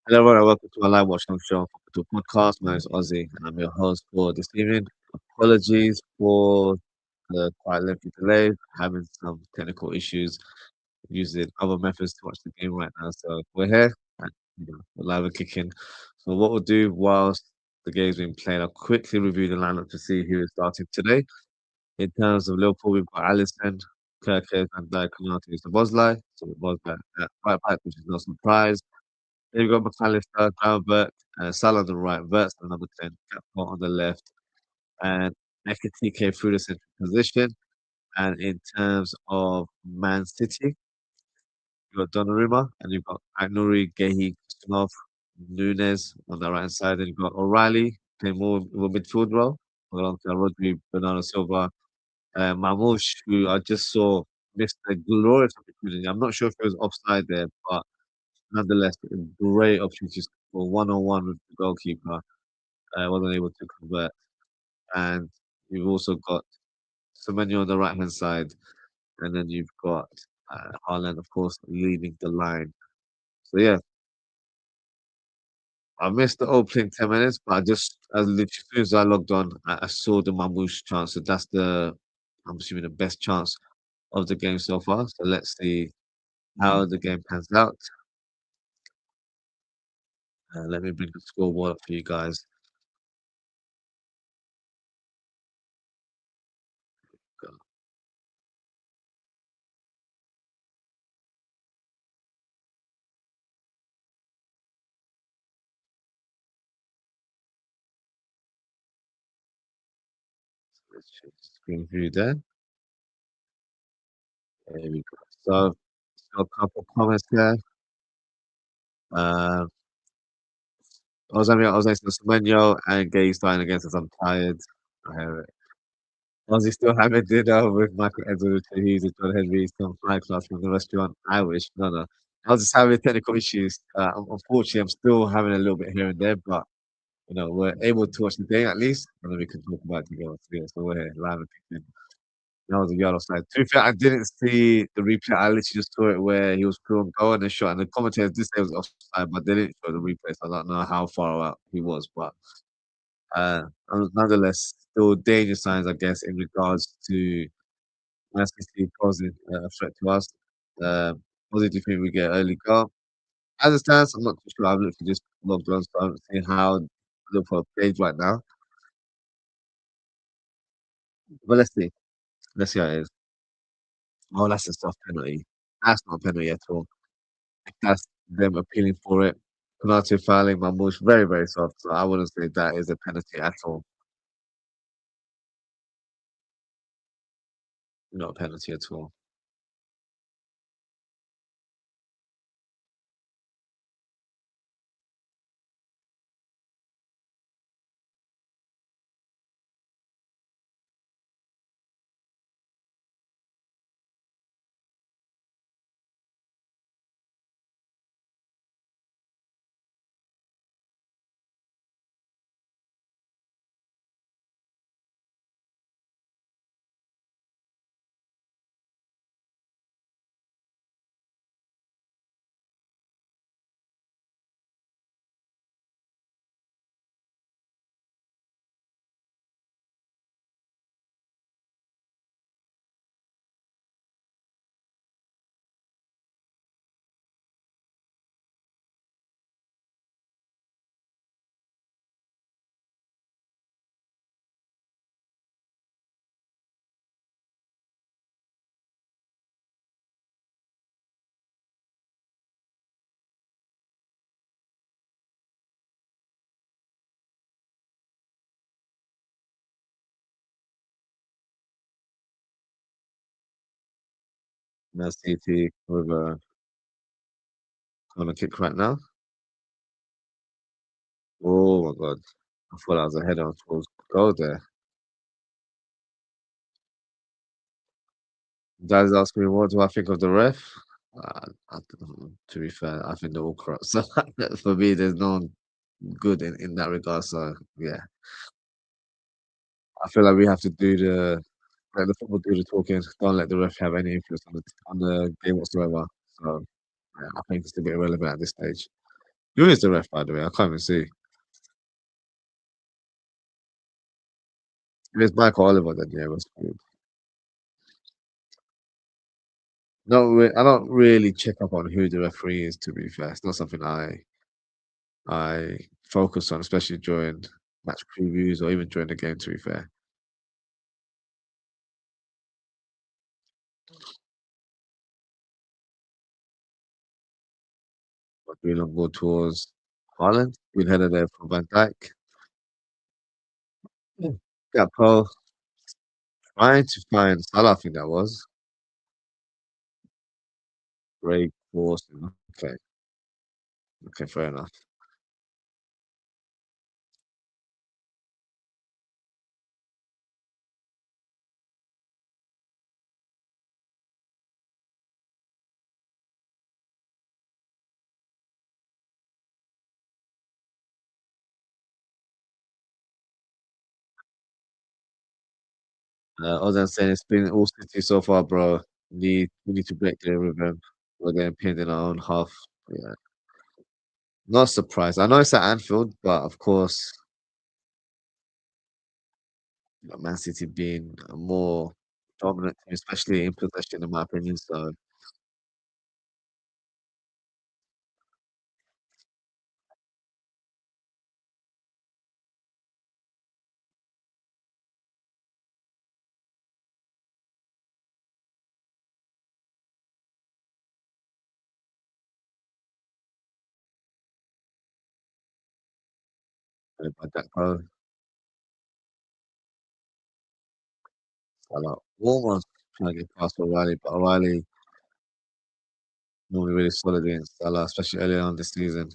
Hello, everyone, and welcome to my live Watchalong show to podcast. My name is Ozzie, and I'm your host for this evening. Apologies for the quite lengthy delay, having some technical issues using other methods to watch the game right now. So we're here, and we're live and kicking. So what we'll do whilst the game's being played, I'll quickly review the lineup to see who is starting today. In terms of Liverpool, we've got Alisson, Kirkes, and Dijk, Konate, Bosley. So Bosley at right back, which is no surprise. Then you've got McAllister, Calvert, Salah on the right, Verts on number 10, Gakpo on the left, and Ekitike through the central position. And in terms of Man City, you've got Donnarumma, and you've got Agnuri, Gehi, Kustanov, Nunes on the right side, and you've got O'Reilly playing more of a midfield role, alongside Rodri, Bernardo Silva, Mamouche, who I just saw missed a glorious opportunity. I'm not sure if it was offside there, but nonetheless, a great opportunities for one-on-one with the goalkeeper. Wasn't able to convert. And you've also got Semenyo on the right-hand side, and then you've got Haaland, of course, leading the line. So yeah, I missed the opening 10 minutes, but as literally as soon as I logged on, I saw the Mamouche chance. So that's I'm assuming, the best chance of the game so far. So let's see how the game pans out. Let me bring the scoreboard up for you guys. Let's change the screen view there. There we go. So, got a couple comments there. Uh, I was next to Semenyo and Gay starting against us. I'm tired. I hear it. Ozzy still having dinner with Michael Edwards, he's a John Henry, some fly class from the restaurant. I wish. No, no. I was just having technical issues. Unfortunately, I'm still having a little bit here and there, but we're able to watch the game at least, and then we can talk about it together. So we're here live and kicking. That was a yellow side. To be fair, I didn't see the replay. I literally just saw it where he was through on goal and then shot, and the commentators did say it was offside, but they didn't show the replay, so I don't know how far out he was. But nonetheless, still danger signs, I guess, in regards to Man City posing a threat to us. What did you think we get early goal? As it stands, I'm not too sure. I've literally just logged on, so I'm seeing how Liverpool plays right now. But let's see. Let's see how it is. Oh, that's a soft penalty. That's not a penalty at all. If that's them appealing for it. Konate fouling Mamouche, very, very soft. So I wouldn't say that is a penalty at all. Not a penalty at all. Man City with a corner kick right now. Oh my god. I thought that was a header towards goal there. Guys asking me what do I think of the ref? To be fair, I think they're all corrupt. So for me, there's no good in that regard. So yeah, I feel like we have to let the football do the talking. Don't let the ref have any influence on the game whatsoever. So yeah, I think it's a bit irrelevant at this stage. Who is the ref, by the way? I can't even see. If it's Michael Oliver, then yeah, that's good. I don't really check up on who the referee is, to be fair. It's not something I focus on, especially during match previews or even during the game, to be fair. But being on board towards Haaland, good header there from Van Dijk. Yeah. Gakpo trying to find Salah, I think that was. Great course. Okay, okay, fair enough. Ozzie saying it's been all City so far, bro. We need to break the rhythm. We're getting pinned in our own half. Yeah, not surprised. I know it's at Anfield, but of course, Man City being a more dominant team, especially in possession, in my opinion. So by that goal, Salah almost trying to get past O'Reilly, but O'Reilly normally really solid against Salah, especially earlier on this season.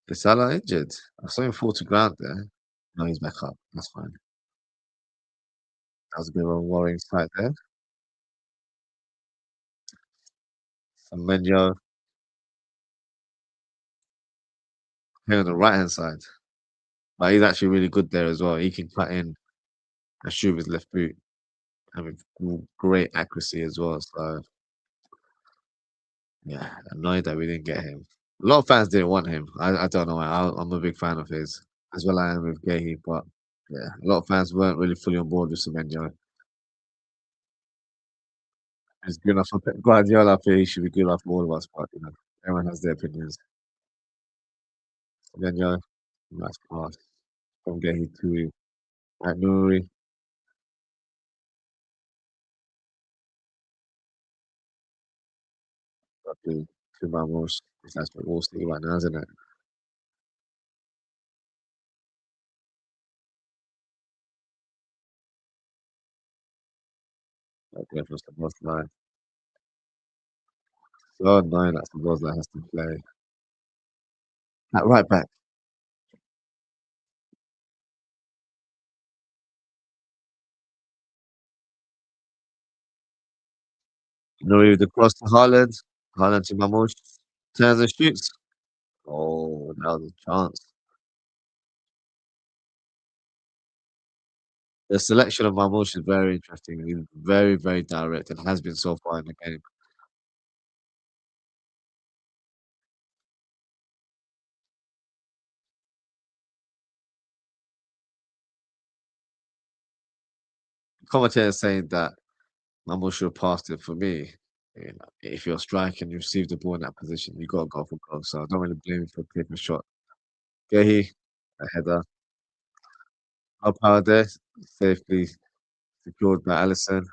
Is Salah injured? I saw him fall to ground there. No, he's back up. That's fine. That was a bit of a worrying sight there. Semenyo here on the right hand side. But he's actually really good there as well. He can cut in and shoot with his left boot and with great accuracy as well. So yeah, annoyed that we didn't get him. A lot of fans didn't want him. I don't know why. I'm a big fan of his, as well I am with Gahey. But yeah, a lot of fans weren't really fully on board with Semenyo. He's good enough for Pep Guardiola. I feel he should be good enough for all of us. But you know, everyone has their opinions. Semenyo, nice pass from Gahey to Nouri. To Ramos. That's what we'll see right now, isn't it? Okay, for the boss line. So annoying that the boss line has to play. At right back. Nouri with the cross to Haaland. Haaland to Ramos. Turns and shoots. Oh, that was a chance. The selection of Ramos is very interesting. He's very, very direct and has been so far in the game. Commentator saying that Ramos should have passed it for me. You know, if you're striking, you receive the ball in that position, you got to go for goal. So I don't really blame him for taking a shot. Gehi, a header. Up power there, safely secured by Allison.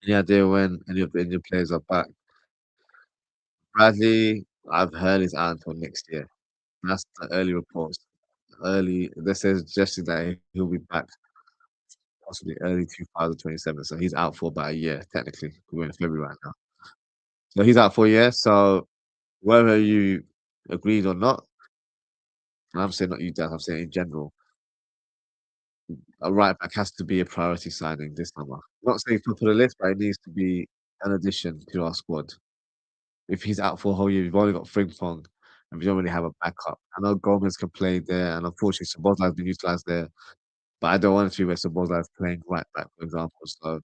Any idea when any of the Indian players are back? Bradley, I've heard is out until next year. That's the early reports. They suggested that he'll be back possibly early 2027. So he's out for about a year, technically. We're in February right now. So he's out for a year. So whether you agreed or not, and I'm saying not you, Dan, I'm saying in general, a right back has to be a priority signing this summer. Not saying top of the list, but it needs to be an addition to our squad. If he's out for a whole year, we've only got Frimpong and we don't really have a backup. I know Gomez can play there, and unfortunately, Szoboszlai's been utilised there, but I don't want it to be where Szoboszlai's playing right back, for example. So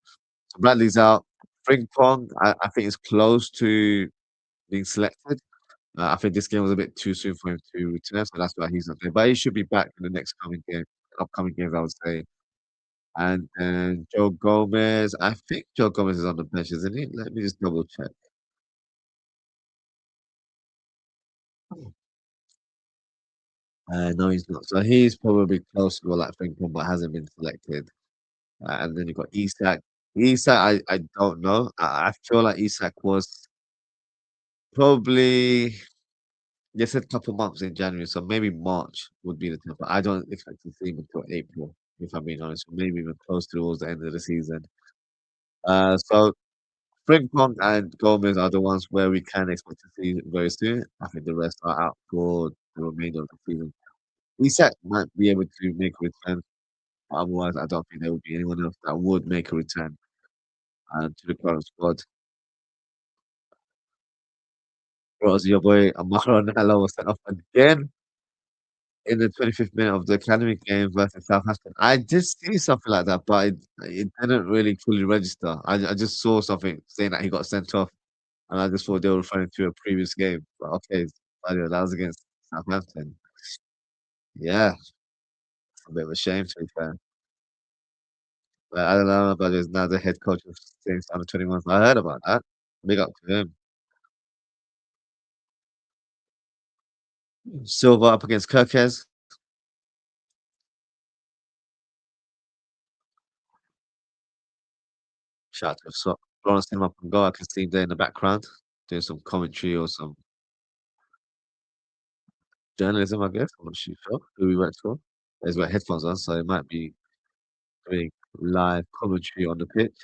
Bradley's out. Frimpong, I think is close to being selected. I think this game was a bit too soon for him to return, so that's why he's not there. But he should be back in the next coming game, upcoming games, I would say. And then Joe Gomez, I think Joe Gomez is on the bench, isn't he? Let me just double check. No, he's not. So he's probably close to like Frimpong, but hasn't been selected. And then you've got Isak. Isak, I don't know. I feel like Isak was probably they said a couple months in January, so maybe March would be the time. But I don't expect to see him until April, if I'm being honest. Or maybe even close towards the end of the season. So Frimpong and Gomez are the ones where we can expect to see very soon. I think the rest are out for the remainder of the season. Isak might be able to make a return. Otherwise, I don't think there would be anyone else that would make a return to the current squad. Whereas your boy Amaro Nala was sent off again in the 25th minute of the academy game versus Southampton. I did see something like that, but it didn't really fully register. I just saw something saying that he got sent off, and I just thought they were referring to a previous game. But okay, that was against Southampton. Yeah, it's a bit of a shame to be fair. But I don't know about he's now the head coach of Saints under 21. I heard about that. Big up to him. Silva up against Kirkez. Shout out to Florence came up and go. I can see him there in the background doing some commentary or some journalism, I guess. I'm not too sure who he works for. He's got headphones on, so he might be doing live commentary on the pitch.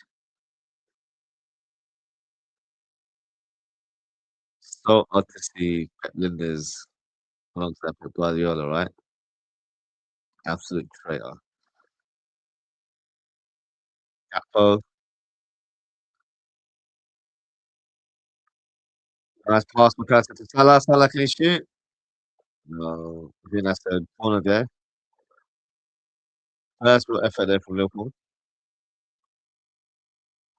So odd to see Pep Linders alongside Pep Guardiola, right? Absolute traitor. Capo, nice pass McAllister to Salah. Salah, can he shoot? No, I think that's a corner there. First real effort there from Liverpool.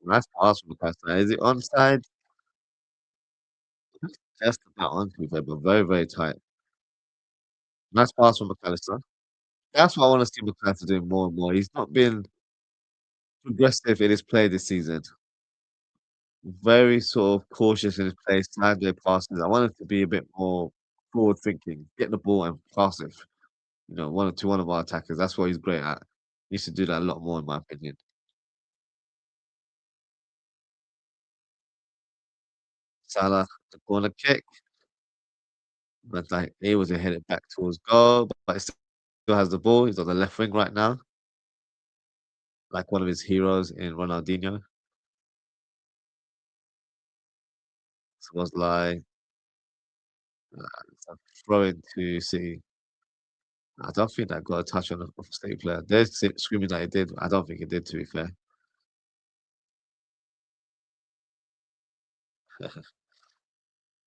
Nice pass from McAllister. Is it onside? Just about on, to be fair, but very, very tight. Nice pass from McAllister. That's what I want to see McAllister doing more and more. He's not been progressive in his play this season. Very sort of cautious in his play, sideways passes. I want him to be a bit more forward thinking, get the ball and pass it. One of our attackers. That's what he's great at. He should do that a lot more, in my opinion. Salah, the corner kick, but like able to hit it back towards goal, but he still has the ball. He's on the left wing right now, like one of his heroes in Ronaldinho. So it was like it's a throw into City. I don't think that got a touch on a City player. They're screaming that it did. I don't think it did, to be fair.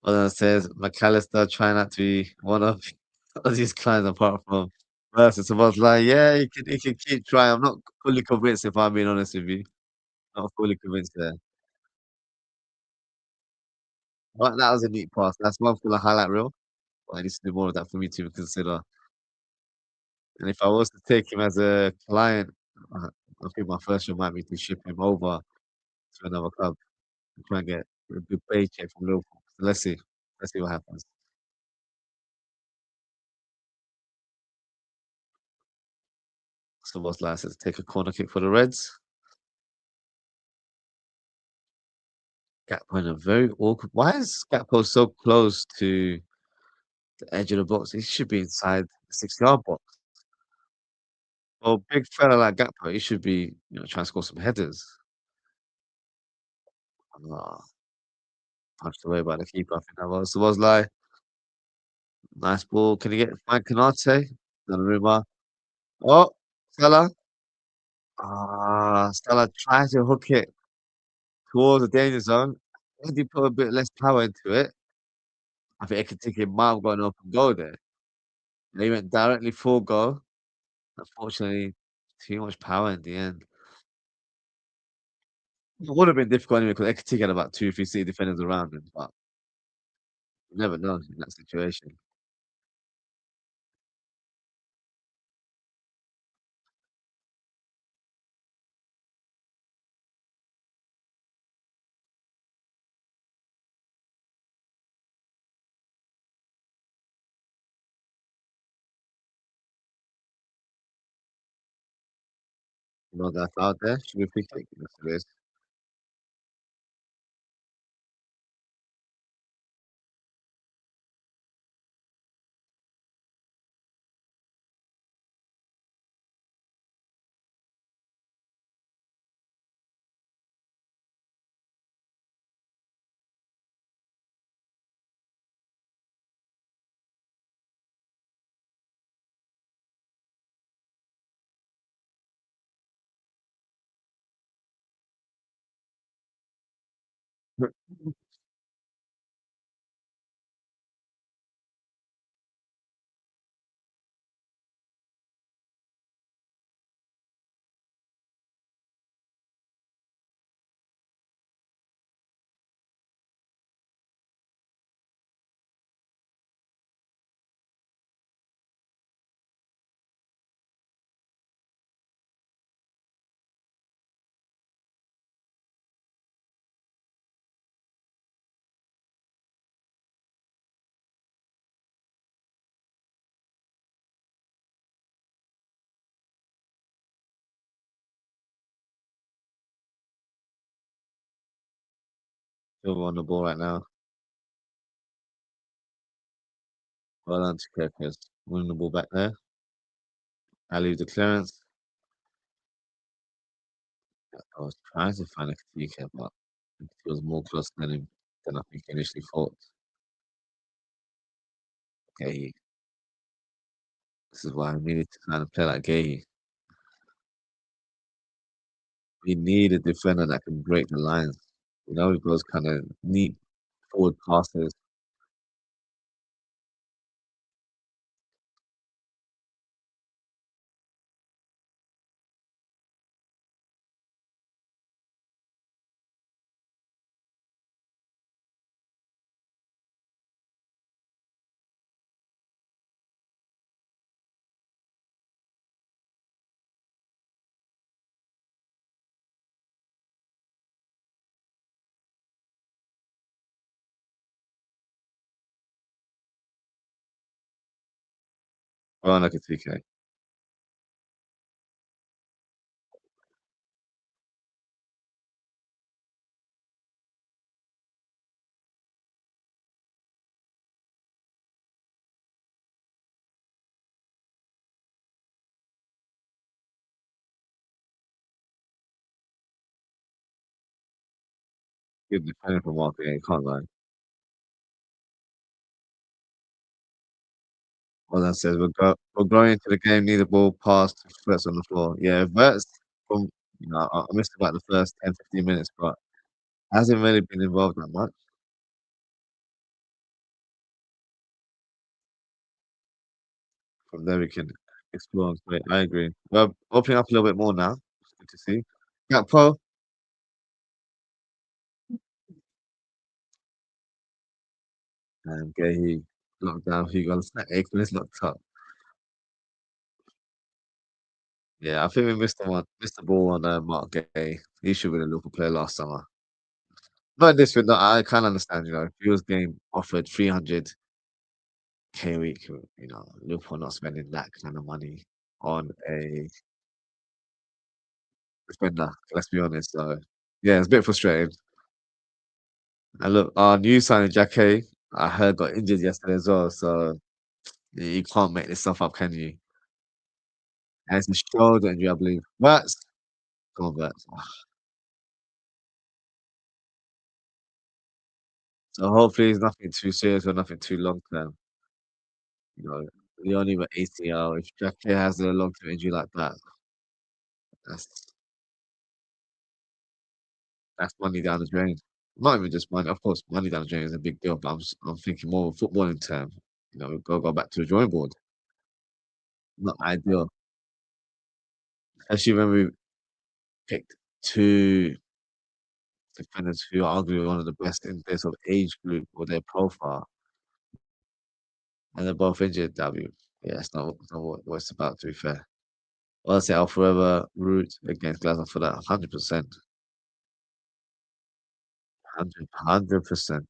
Other says McAllister trying not to be one of Ozzie's clients apart from versus. I was like, yeah, he can keep trying. I'm not fully convinced if I'm being honest with you. Not fully convinced there. But that was a neat pass. That's one for the highlight reel. But I need to do more of that for me to even consider. And if I was to take him as a client, I think my first one might be to ship him over to another club and try and get a good paycheck from Liverpool. So let's see. Let's see what happens. So what's last? Let's take a corner kick for the Reds. Gakpo in a very awkward. Why is Gakpo so close to the edge of the box? He should be inside the 6-yard box. Well, big fella like Gakpo, he should be, trying to score some headers. Ah, punched away by the keeper. I think that was like nice ball. Can he get Frank Canate? Donnarumma. Oh, Salah. Salah tries to hook it towards the danger zone. Maybe put a bit less power into it. I think Ekitike might have got an open goal there. They went directly for goal. Unfortunately, too much power in the end. It would have been difficult anyway because Ekitike had about 2, 3 city defenders around him, but you never know in that situation. No that's out there. Should we free kick? Yes, it is. Still on the ball right now. Well done to Kirkers. Winning the ball back there. I leave the clearance. I was trying to find Ekitike, but he was more close than him than I think he initially thought. Okay, this is why I needed to kind of play like Gay. We need a defender that can break the lines. You know, with those kind of neat forward passes. Oh, and Ekitike. Good defender from Mark. Yeah, you can't lie. All that says we're going into the game, need the ball passed to Verts on the floor. Yeah, Verts from I missed about the first 10, 15 minutes, but hasn't really been involved that much. From there we can explore and play. I agree. Well, opening up a little bit more now. It's good to see. Gakpo and Gahey locked down Hugo. Aikman is locked up. Yeah, I think we missed the ball on Mark Gay. He should be the Liverpool player last summer. Not in this week. No, I can't understand. If he was getting offered 300K a week, Liverpool not spending that kind of money on a defender. Let's be honest. So yeah, it's a bit frustrating. And look, our new signing Jackie, I heard got injured yesterday as well. So you can't make this stuff up, can you? And it's a shoulder injury, I believe. But come on, Bert. So hopefully it's nothing too serious or nothing too long term. You know, we only were ACL. If Jackie has a long term injury like that, that's that's money down the drain. Not even just money, of course, money down the drain is a big deal, but I'm thinking more of footballing term. We've gotta go back to the drawing board. Not ideal, especially when we picked 2 defenders who are arguably one of the best in their sort of age group or their profile, and they're both injured. That'd be yeah, it's not what it's about, to be fair. Honestly, I'll forever root against Glasgow for that 100%. 100%.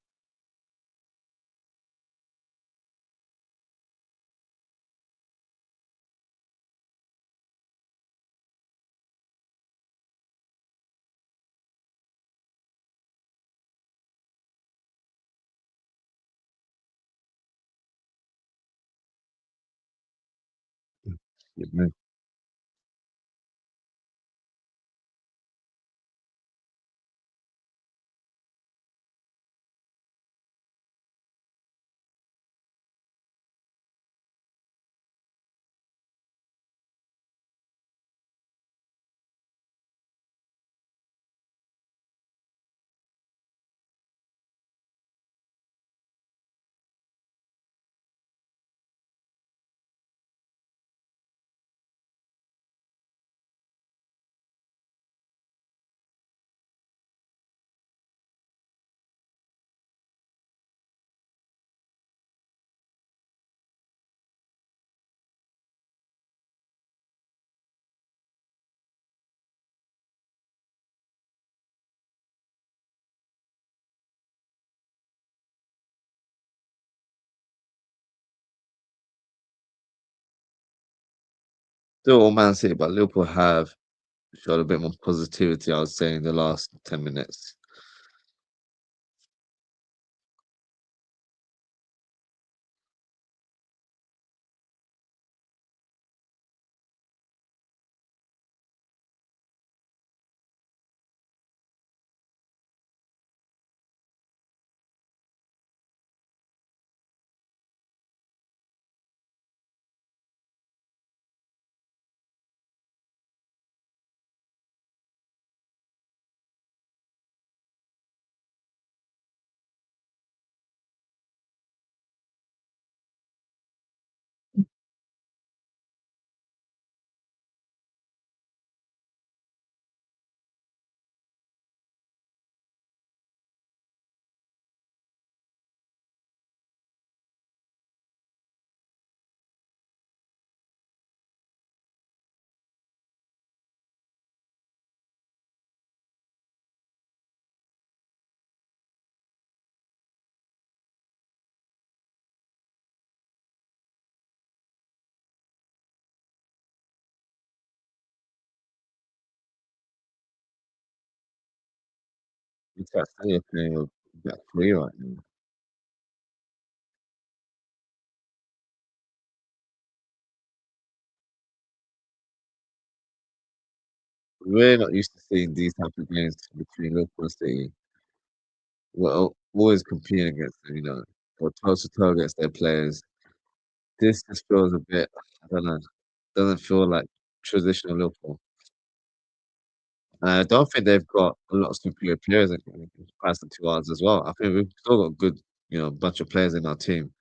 Still all Man City, but Liverpool have showed a bit more positivity, I would say, in the last 10 minutes. It's that Sadio playing a bit free right now. We're not used to seeing these type of games between Liverpool and City. We're always competing against them, or toe to toe against their players. This just feels a bit, I don't know, doesn't feel like traditional Liverpool. And I don't think they've got a lot of superior players in comparison to ours as well. I think we've still got good, bunch of players in our team.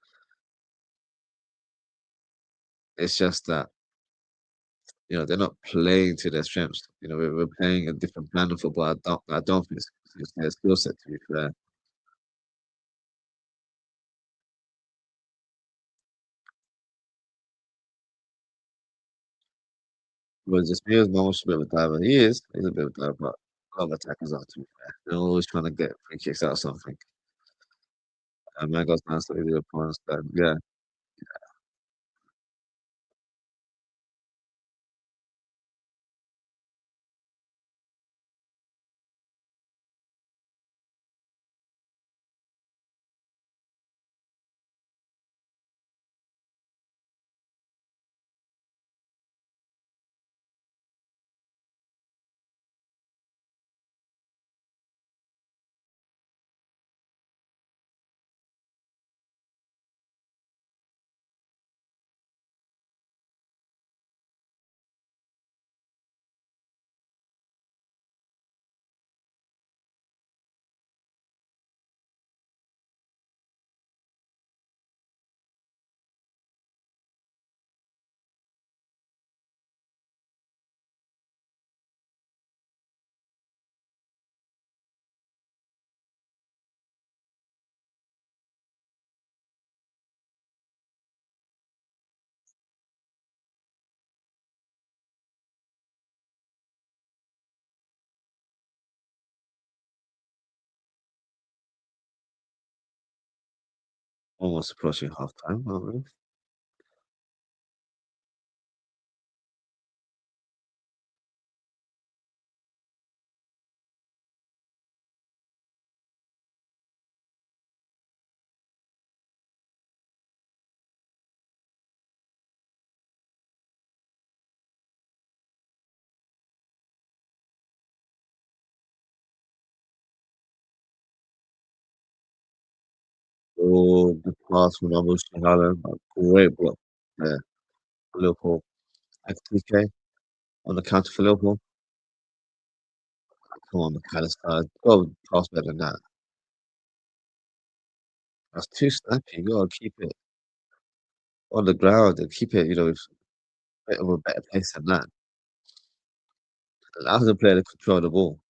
It's just that, they're not playing to their strengths. We're playing a different brand of football. I don't think it's their skill set, to be fair. Whereas just me as Momo's a bit of a diver. He's a bit of a diver, but a lot of attackers are, to be fair. They're always trying to get free kicks out of something. Man goes down to the opponent's side. Yeah. Almost approaching half-time, aren't we? Oh, good pass from Watchalong, a great block there for Liverpool. XTK on the counter for Liverpool. Come on, McAllister, go pass better than that. That's too snappy, you gotta keep it on the ground and keep it, with a bit of a better pace than that. Allow the player to control the ball.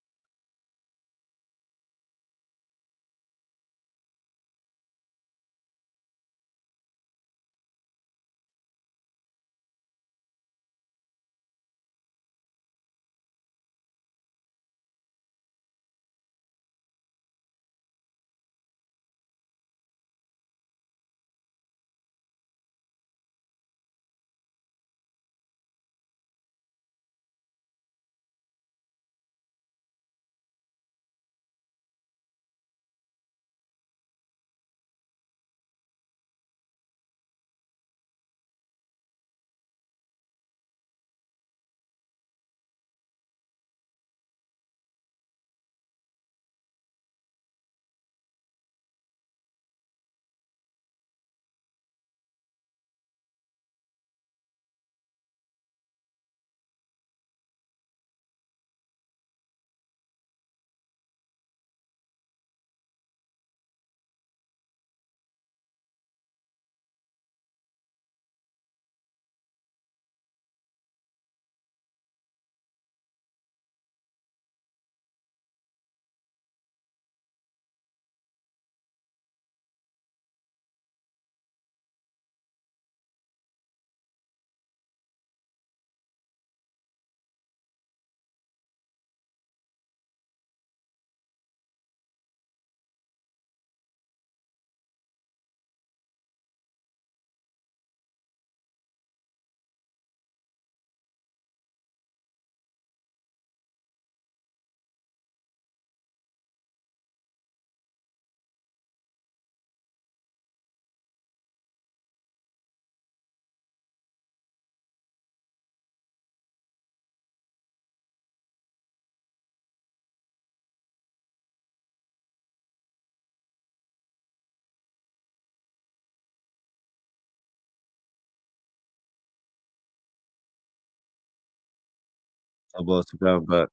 Elbows to ground back.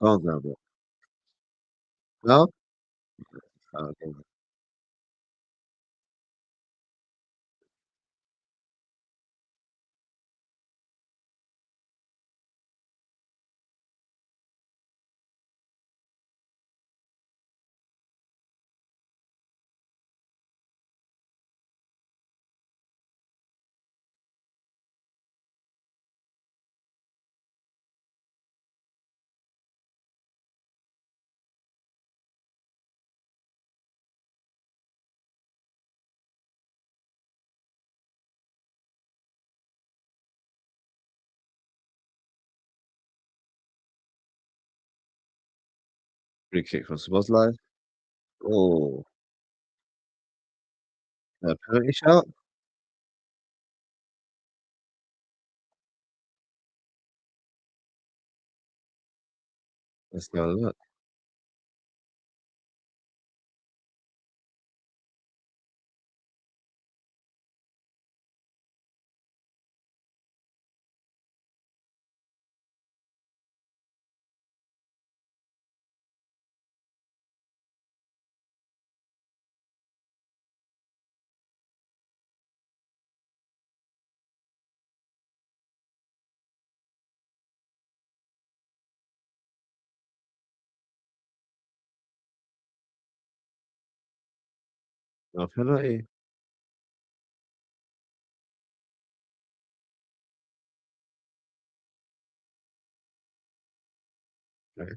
On ground back. No? Oh, okay. Free kick from Szoboszlai. Oh, a penalty shout? Let's have a look. No penalty. Okay.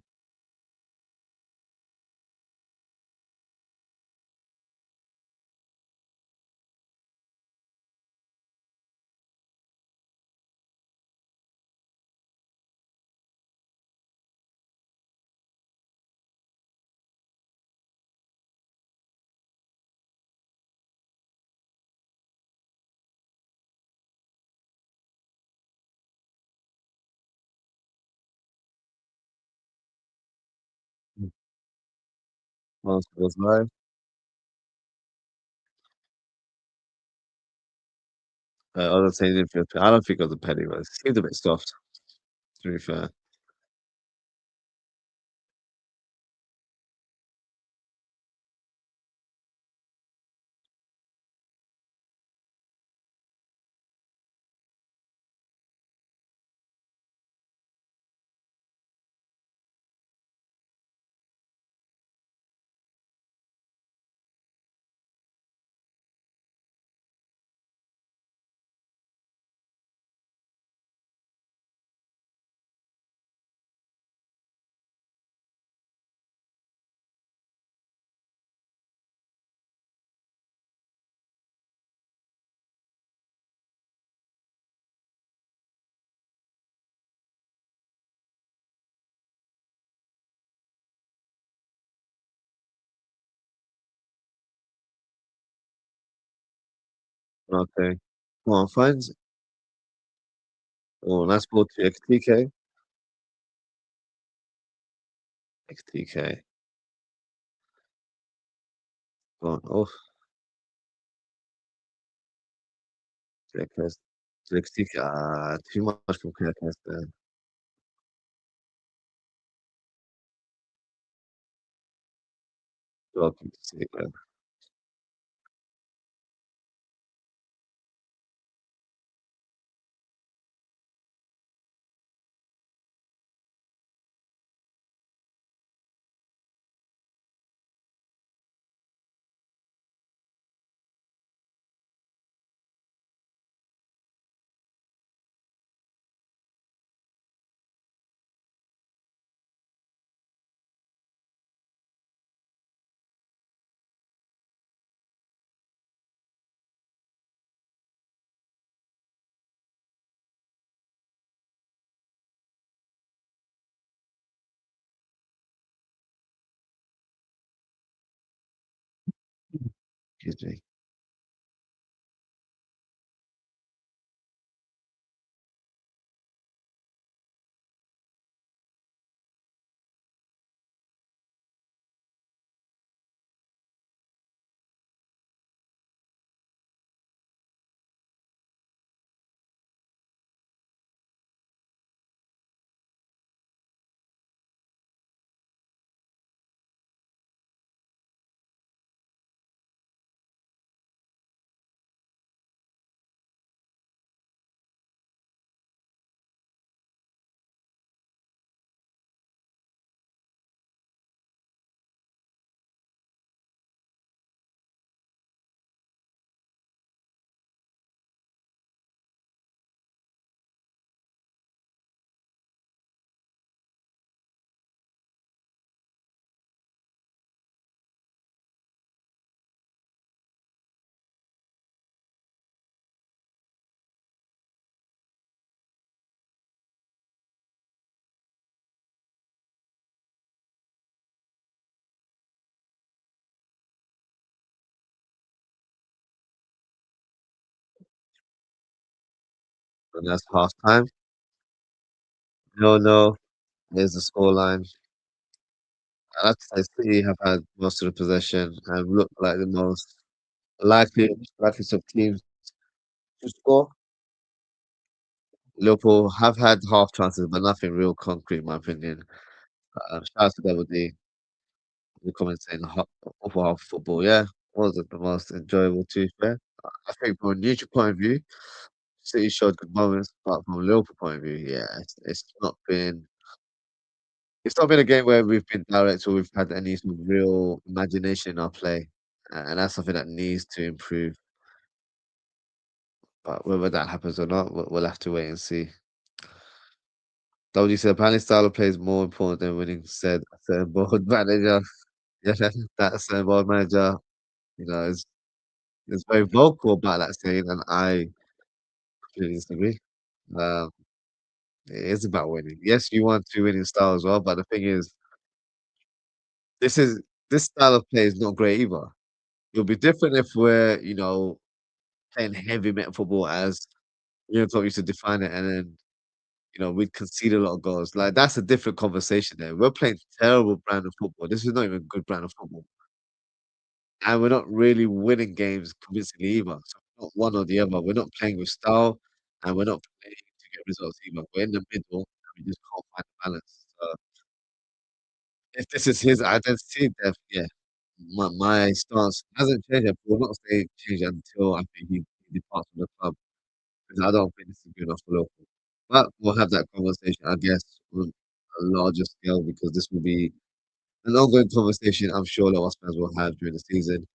Whilst it was live. I was saying if you're I don't think it was a penny, but it seemed a bit soft, to be fair. Okay. Come on, finds. Oh, nice ball to XTK. XTK. Go on. Oh, Kirkes. To XTK. Ah, too much from Kirkes there. Welcome to see it, Excuse me. And that's half time. No, no. There's the scoreline. I have to say City have had most of the possession and look like the most likely sort of teams to score. Liverpool have had half chances, but nothing real concrete, in my opinion. Shout out to Double D in the comments saying awful half football. Yeah, wasn't the most enjoyable to be fair. I think from a neutral point of view, City showed good moments, but from a Liverpool point of view, yeah, it's not been a game where we've been direct or we've had any sort of real imagination in our play, and that's something that needs to improve. But whether that happens or not, we'll have to wait and see. WD said apparently style of play is more important than winning said board manager. Yeah, that certain board manager, is very vocal about that saying, and I completely disagree. Um, it is about winning. Yes, you want to win in style as well, but the thing is, this is this style of play is not great either. It'll be different if we're, playing heavy metal football as Jurgen used to define it, and then we'd concede a lot of goals. Like that's a different conversation there. We're playing terrible brand of football. This is not even a good brand of football. and we're not really winning games convincingly either. So not one or the other. We're not playing with style, and we're not playing to get results either. We're in the middle, and we just can't find the balance. So if this is his identity, then yeah, my stance hasn't changed. I will not say it changed until I think he departs from the club because I don't think this is good enough for Liverpool. But we'll have that conversation, I guess, on a larger scale because this will be an ongoing conversation I'm sure a lot of us fans will have during the season.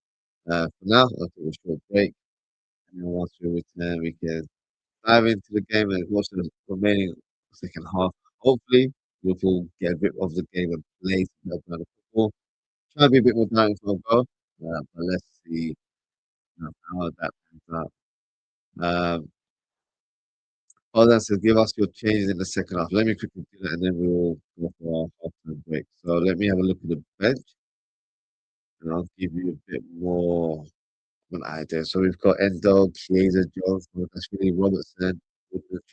For now, I'll take a short break, and then once we return, we can dive into the game and watch the remaining second half. Hopefully, Liverpool get a bit of the game and play some better kind of football. Try to be a bit more direct from goal, but let's see how that pans out. Um, Ozzie says, give us your changes in the second half. Let me quickly do that, and then we will go for our half-time break. So let me have a look at the bench, and I'll give you a bit more of an idea. So we've got Endo, Chiesa, Jones, Ashwini, Robertson,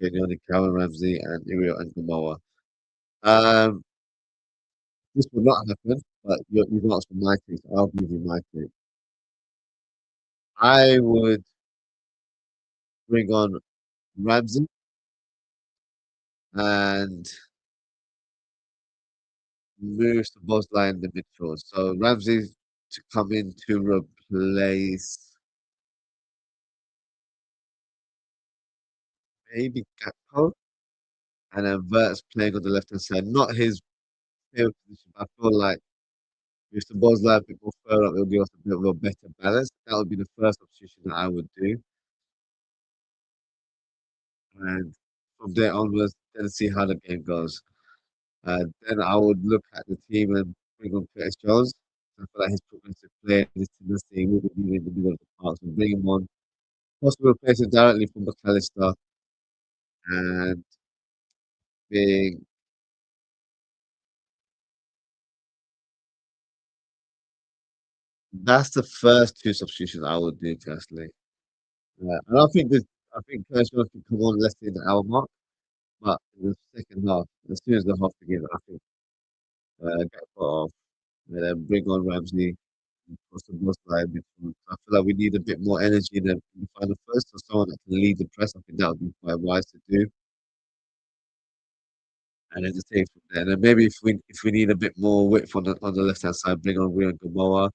Trenioni, Calvin Ramsey, and Uriel and Gamoa. Um, this will not happen, but you've asked for my take. So I'll give you my take. I would bring on Ramsey and moves to Bosnia in the midfield. So Ramsey to come in to replace maybe Gakpo, and then Vert's playing on the left hand side. Not his favorite position, but I feel like if the Bosnia a bit more further up, it'll give us a bit of a better balance. That would be the first substitution that I would do. And from there onwards, then see how the game goes. Then I would look at the team and bring on Curtis Jones. I feel like his progressive play, his tenacity, will be in the middle of the park. So bring him on, possibly replace him directly from McAllister, and being that's the first two substitutions I would do personally. And I think Curtis Jones can come on less than the hour mark, but in the second half, as soon as the half begins, I think get put off and then bring on Ramsey. Across the most line midfield. I feel like we need a bit more energy in the final third, so someone that can lead the press. I think that would be quite wise to do, and then just take it from there. And then maybe if we need a bit more width on the left hand side, bring on Rio and Gamoa,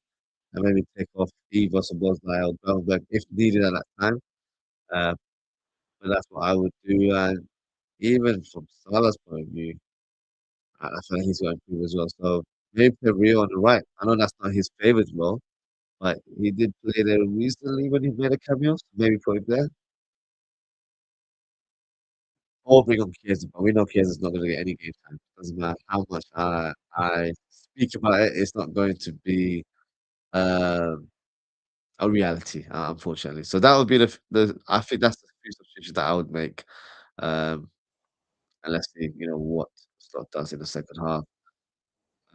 and maybe take off Eva Szoboszlai or Belberg if needed at that time. Uh, but that's what I would do. And even from Salah's point of view, I feel like he's got to improve as well. So maybe play Rio on the right. I know that's not his favorite role, but he did play there recently when he made a cameo. So maybe put him there. Or bring on Chiesa, but we know Chiesa's not going to get any game time. Doesn't matter how much I speak about it, it's not going to be um, a reality, unfortunately. So that would be the I think that's the few substitutions that I would make. Um, and let's see, what Slot does in the second half.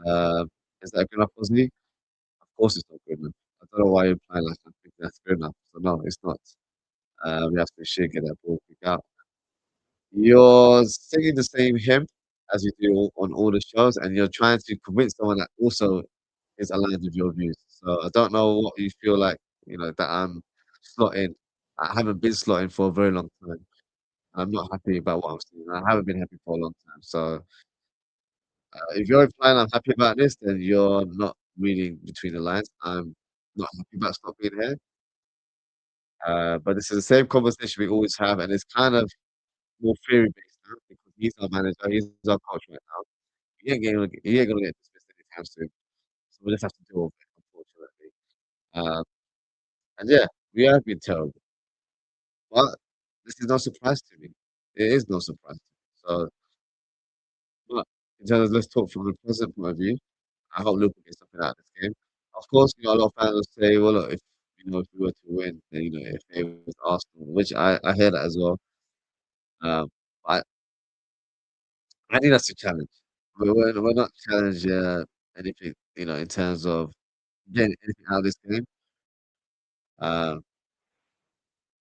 Um, is that good enough, Ozzy? Of course, it's not good enough. I don't know why you're playing like I think that's good enough. So no, it's not. We have to sure get that ball kick out. You're singing the same hymn as you do on all the shows, and you're trying to convince someone that also is aligned with your views. So I don't know what you feel like, that I'm slotting. I haven't been slotting for a very long time. I'm not happy about what I'm seeing. I haven't been happy for a long time. So if you're implying I'm happy about this, then you're not reading between the lines. I'm not happy about Slot being here. But this is the same conversation we always have, and it's kind of more theory based now because he's our manager, he's our coach right now. He ain't gonna get dismissed anytime soon. So we just have to deal with it, unfortunately. And yeah, we have been terrible. But this is no surprise to me. It is no surprise to me. So, but in terms of let's talk from a present point of view, I hope Liverpool get something out of this game. Of course, a lot of fans will say, well, look, if we were to win, then if it was Arsenal, which I hear that as well. Um, I I think that's a challenge. We're not challenged anything, in terms of getting anything out of this game. Um,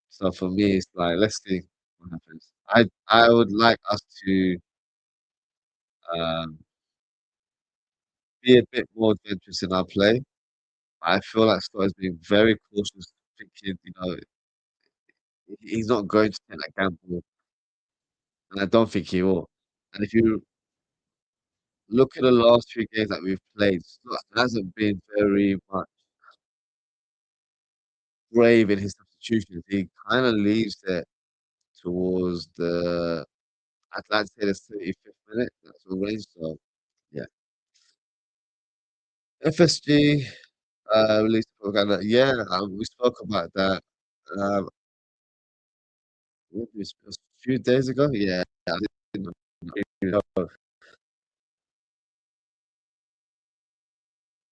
so for me, it's like let's see what happens. I would like us to um, be a bit more adventurous in our play. I feel like Scott is being very cautious, thinking, he's not going to take that gamble, and I don't think he will. And if you look at the last few games that we've played, Scott hasn't been very much brave in his substitutions. He kind of leaves it towards I'd like to say the 75th minute. That's all range. So yeah, FSG released propaganda. Yeah, we spoke about that. Um, what was it, a few days ago. Yeah, I didn't know.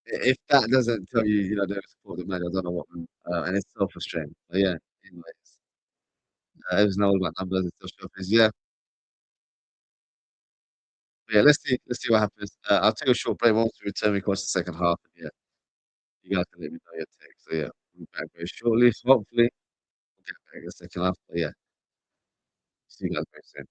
If that doesn't tell you, they're support the man, I don't know what. And it's so frustrating. But yeah, anyways, it was no about numbers. It's still showcase. Yeah, but yeah. Let's see what happens. I'll take a short break. Once we return, we watch the second half. And yeah, you guys can let me know your take. So yeah, we'll be back very shortly. So hopefully, we'll get back in the second half. But yeah, see you guys very soon.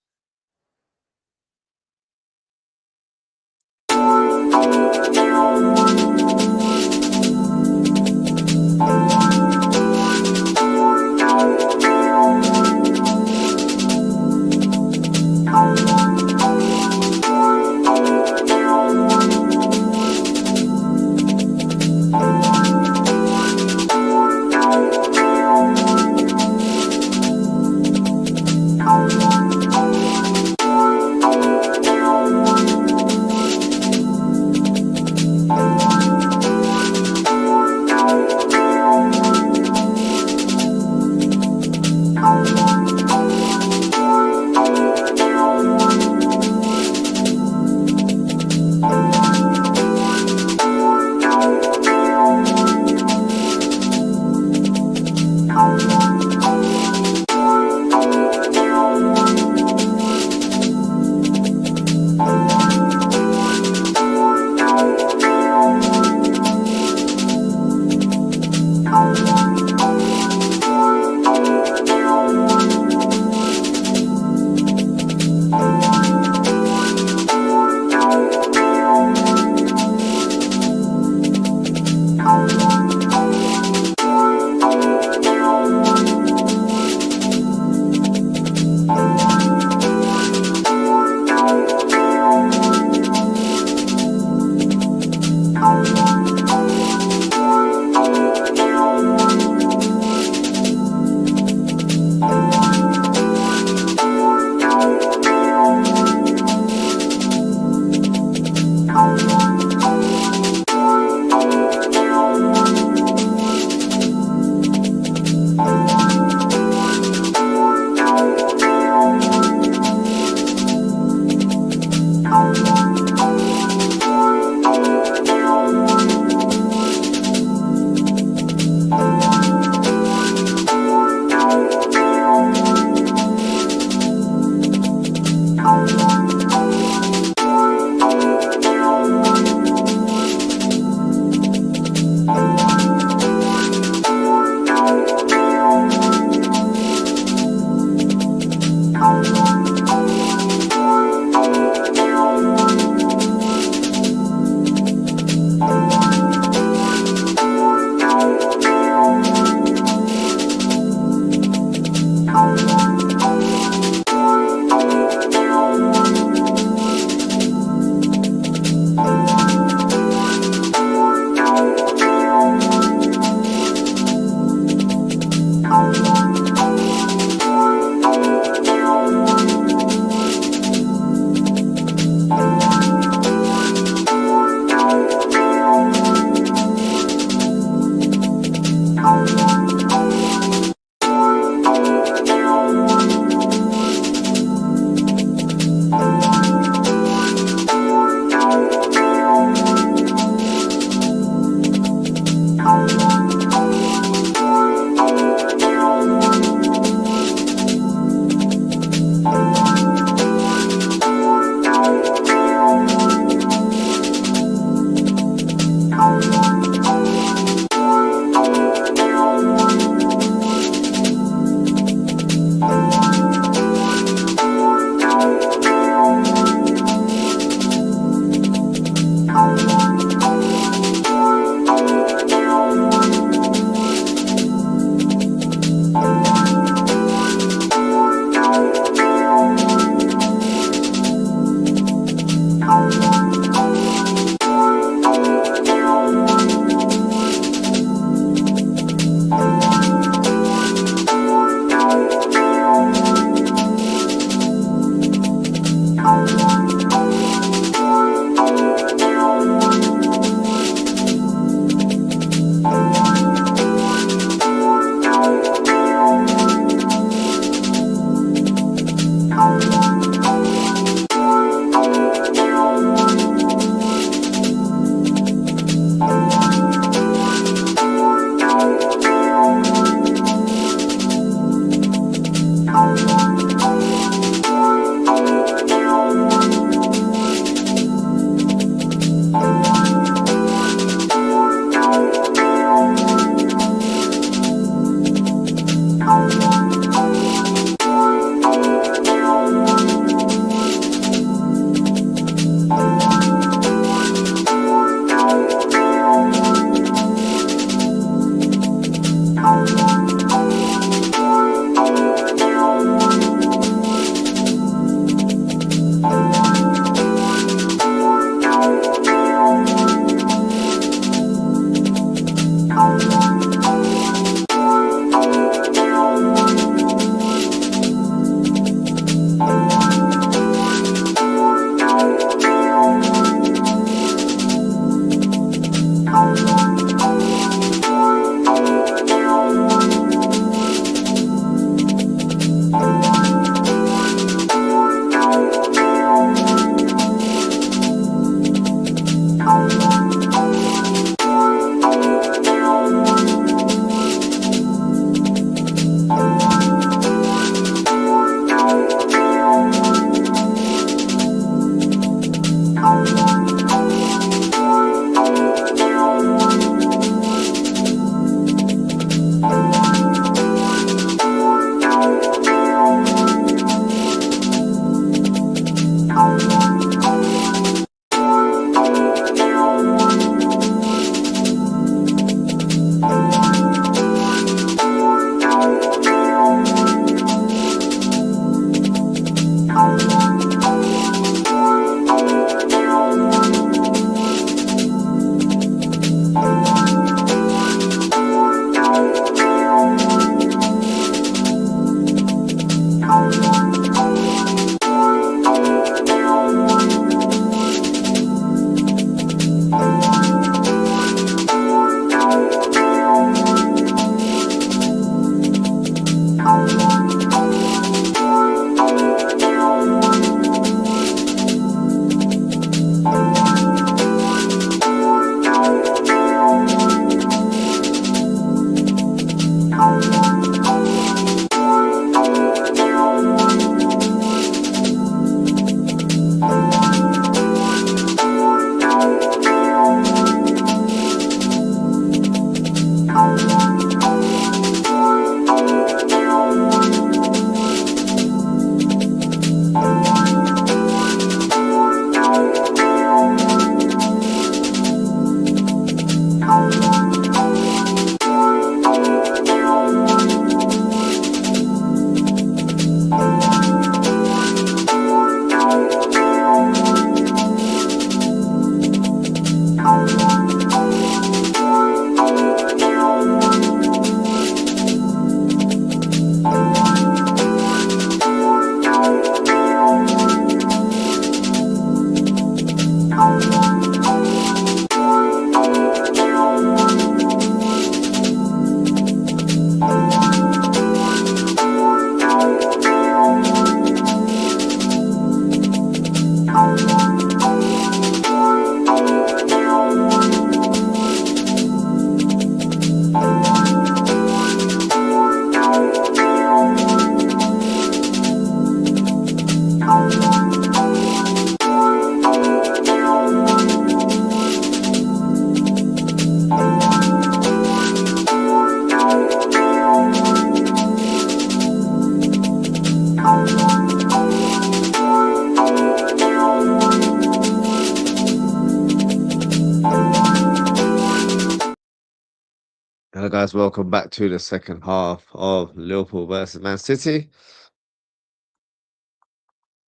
guys, welcome back to the second half of Liverpool versus Man City.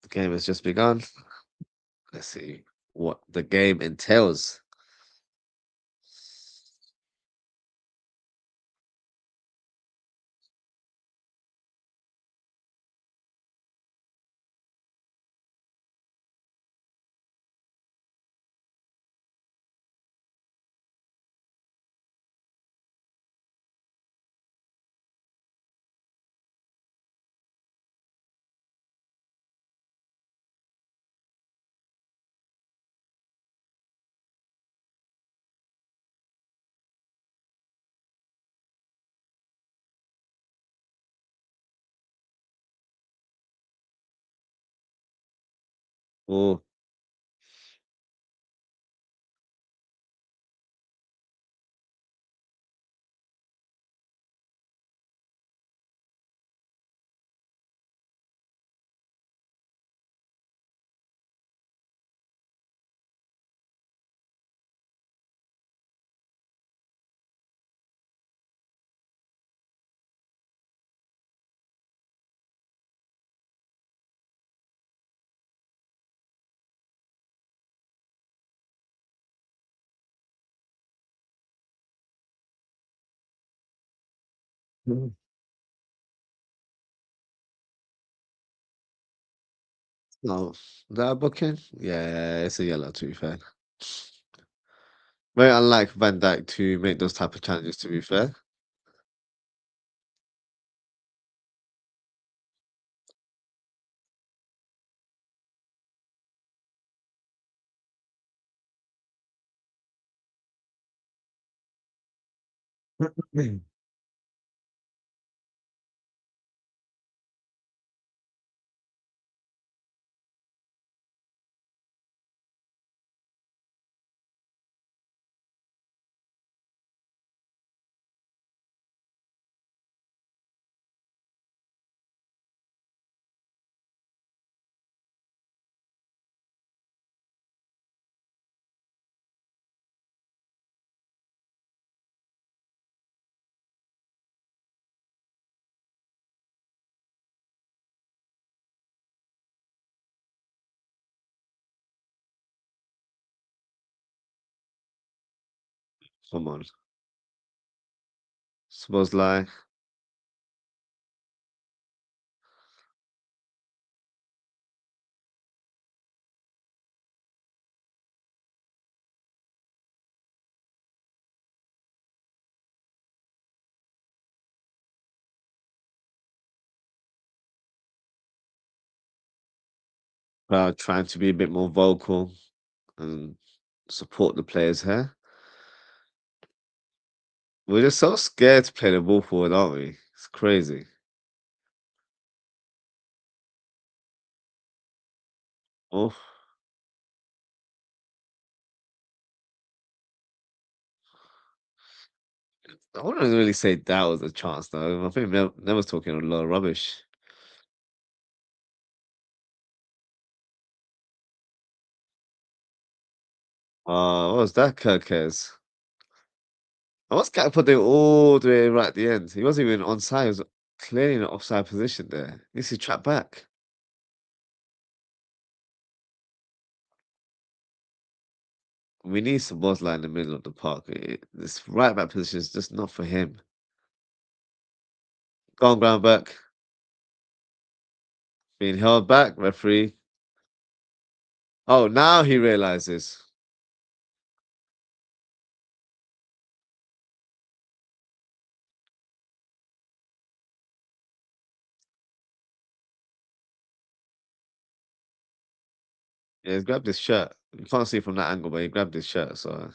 The game has just begun. Let's see what the game entails. Oh, mm. No, that booking? Yeah, it's a yellow to be fair. Very unlike Van Dijk to make those type of challenges, to be fair. Come on. Suppose lie. Trying to be a bit more vocal and support the players here. We're just so scared to play the ball forward, aren't we? It's crazy. Oh, I wouldn't really say that was a chance, though. I think Nev was talking a lot of rubbish. What was that, Kirkes? And what's Gakpo doing all the way right at the end? He wasn't even onside. He was clearly in an offside position there. He needs to trap back. We need some in the middle of the park. This right back position is just not for him. Go on, ground back. Being held back, referee. Oh, now he realizes. Yeah, he's grabbed his shirt. You can't see from that angle, but he grabbed his shirt. So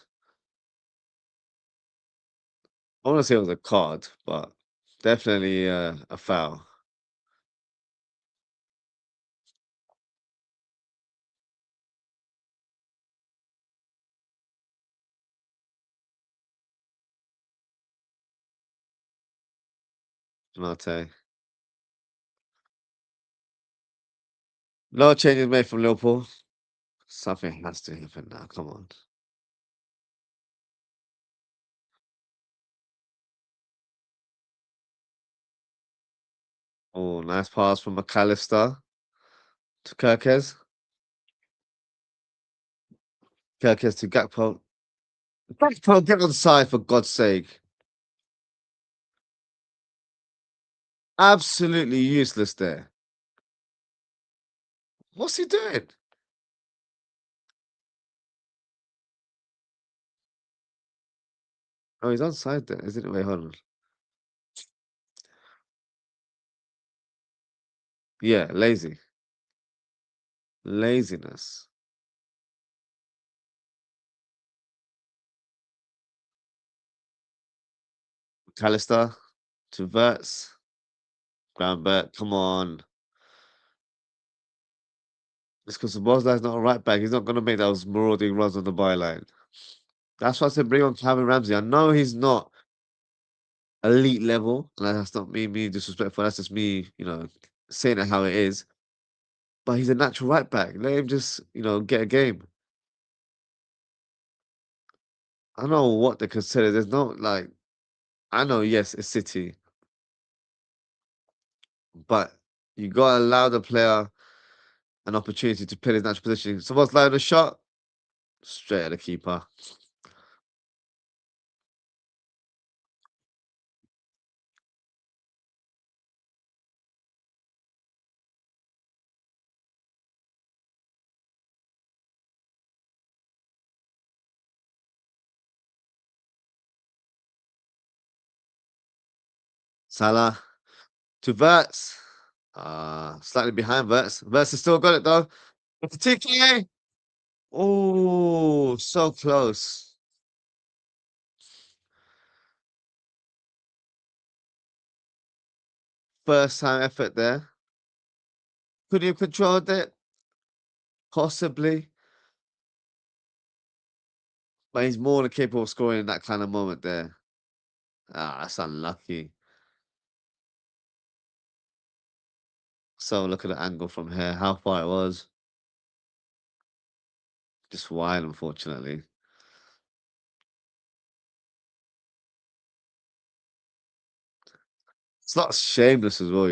I want to say it was a card, but definitely a foul. Mate. No changes made from Liverpool. Something has to happen now. Come on. Oh, nice pass from McAllister to Kirkez. Kirkez to Gakpo. Gakpo, get on side for God's sake. Absolutely useless there. What's he doing? Oh, he's on side there, isn't it? Wait, hold on. Yeah, lazy. Laziness. McAllister to Verts. Ground back. Come on. It's because the Bosnia's not a right back. He's not going to make those marauding runs on the byline. That's why I said bring on Calvin Ramsey. I know he's not elite level, and that's not me being disrespectful. That's just me, saying it how it is. But he's a natural right back. Let him just, get a game. I don't know what they consider. There's no like. I know, yes, it's City, but you gotta allow the player an opportunity to play his natural position. Someone's lining a shot, straight at the keeper. Salah to Verts. Slightly behind Verts. Verts has still got it though. It's a TK. Oh, so close. First time effort there. Could he have controlled it? Possibly. But he's more than capable of scoring in that kind of moment there. That's unlucky. So look at the angle from here, how far it was. Just wide, unfortunately. It's not shameless as well,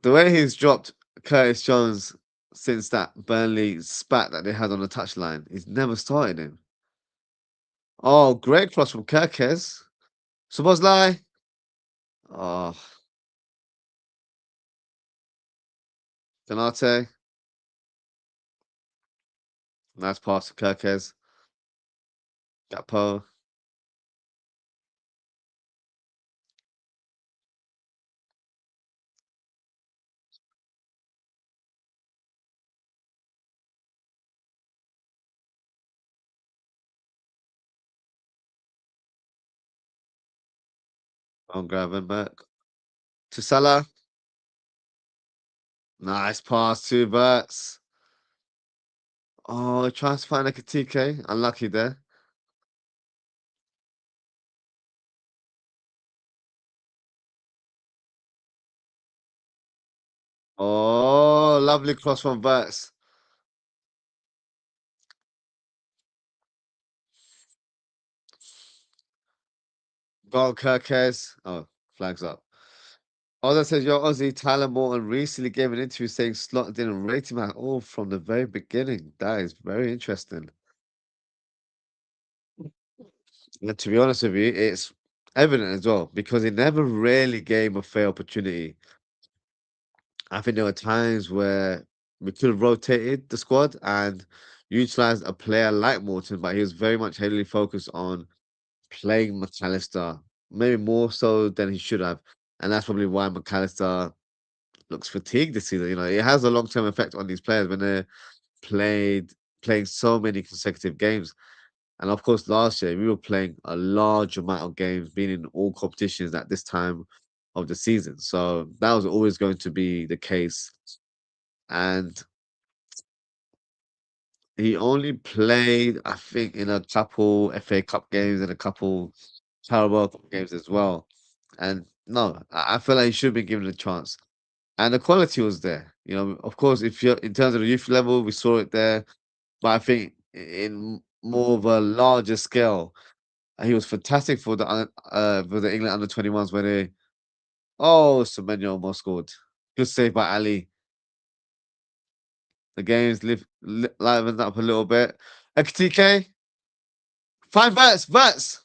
The way he's dropped Curtis Jones since that Burnley spat that they had on the touchline, he's never started him. Oh, great cross from Kirkez. Szoboszlai. Oh, Canate. Nice pass to Kirkez. Gakpo. On Gravenberg. To Salah. Nice pass to Verts. Oh, tries to find a TK. Unlucky there. Oh, lovely cross from Verts. Goal Kirkez. Oh, flags up. Ozzie says, Yo, Ozzie, Tyler Morton recently gave an interview saying Slot didn't rate him at all from the very beginning. That is very interesting. And to be honest with you, it's evident as well because he never really gave him a fair opportunity. I think there were times where we could have rotated the squad and utilized a player like Morton, but he was very much heavily focused on playing McAllister, maybe more so than he should have. And that's probably why McAllister looks fatigued this season. It has a long term effect on these players when they're playing so many consecutive games. And of course, last year we were playing a large amount of games, being in all competitions at this time of the season. So that was always going to be the case. And he only played, I think, in a couple FA Cup games and a couple Carabao Cup games as well. And no, I feel like he should be given a chance. And the quality was there. Of course, if you're in terms of the youth level, we saw it there. But I think in more of a larger scale, he was fantastic for the England under 21s when they Oh, Semenyo almost scored. Good save by Ali. The game's livened up a little bit. Ekitike, find Verts.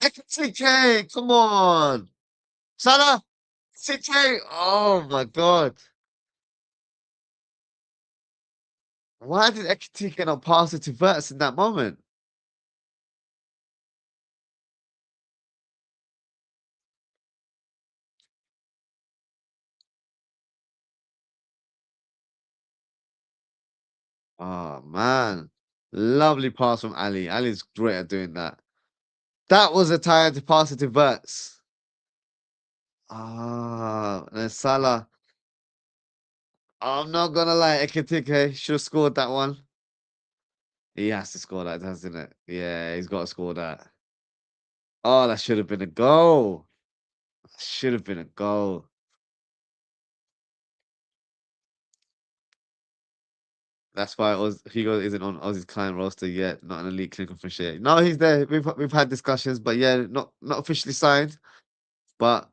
Ekitike, come on. Salah, TK. Oh my God. Why did Ekitike not pass it to Verts in that moment? Oh man. Lovely pass from Ali. Ali's great at doing that. That was the time to pass it to Verts. Ah, and then Salah. I'm not gonna lie, Ekitike should have scored that one. He has to score that, doesn't it? Yeah, he's got to score that. Oh, that should have been a goal. Should have been a goal. That's why Hugo isn't on Aussie's client roster yet, not an elite clinical officiator. No, he's there. We've had discussions, but yeah, not officially signed. But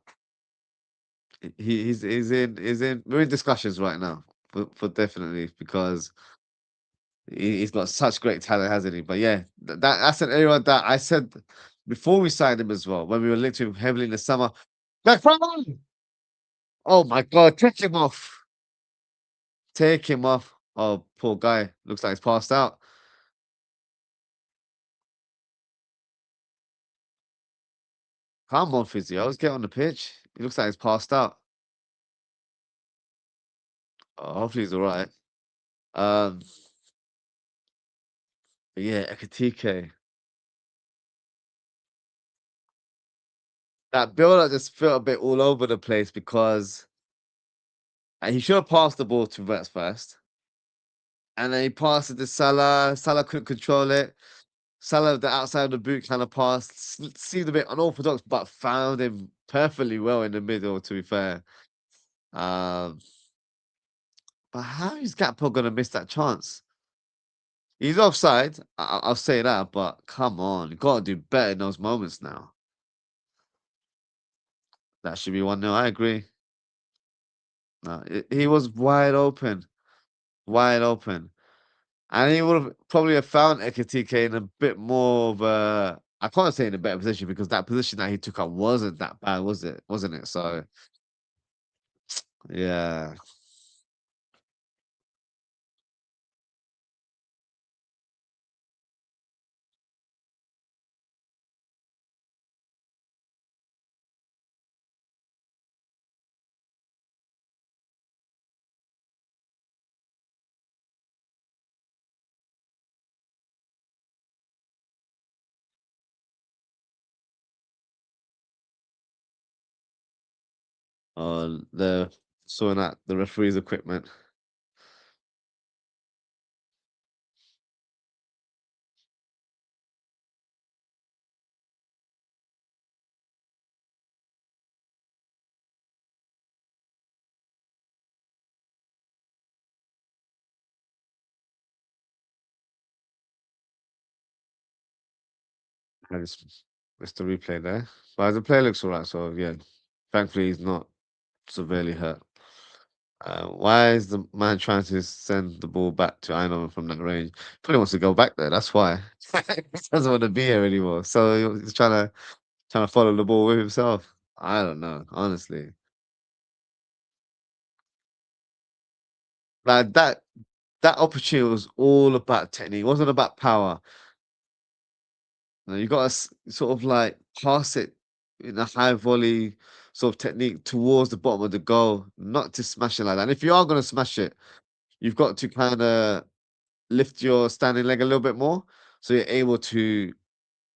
he's in. We're in discussions right now for definitely because he's got such great talent, hasn't he? But yeah, that's an area that I said before we signed him as well when we were linked to him heavily in the summer. Back front. Oh my God, take him off. Take him off. Oh, poor guy. Looks like he's passed out. Come on, physios. Get on the pitch. He looks like he's passed out. Oh, hopefully he's all right. Um, but yeah, Ekatike. That build-up just felt a bit all over the place because he should have passed the ball to Vets first. And then he passed it to Salah. Salah couldn't control it. Salah, the outside of the boot kind of passed. Seemed a bit unorthodox, but found him perfectly well in the middle, to be fair. Um, but how is Gakpo going to miss that chance? He's offside. I'll say that, but come on, you got to do better in those moments now. That should be 1-0. I agree. No, he was wide open, and he would have probably have found Ekitike in a bit more of a. I can't say in a better position because that position that he took up wasn't that bad, was it? Wasn't it? So yeah, the sorting out the referee's equipment. I just missed the replay there, but the play looks alright. So yeah, thankfully he's not severely hurt. Why is the man trying to send the ball back to Eindhoven from that range? Probably wants to go back there. That's why he doesn't want to be here anymore. So he's trying to follow the ball with himself. I don't know, honestly. Like that opportunity was all about technique. It wasn't about power. You got to sort of like pass it in a high volley sort of technique towards the bottom of the goal, not to smash it like that. And if you are going to smash it, you've got to kind of lift your standing leg a little bit more, so you're able to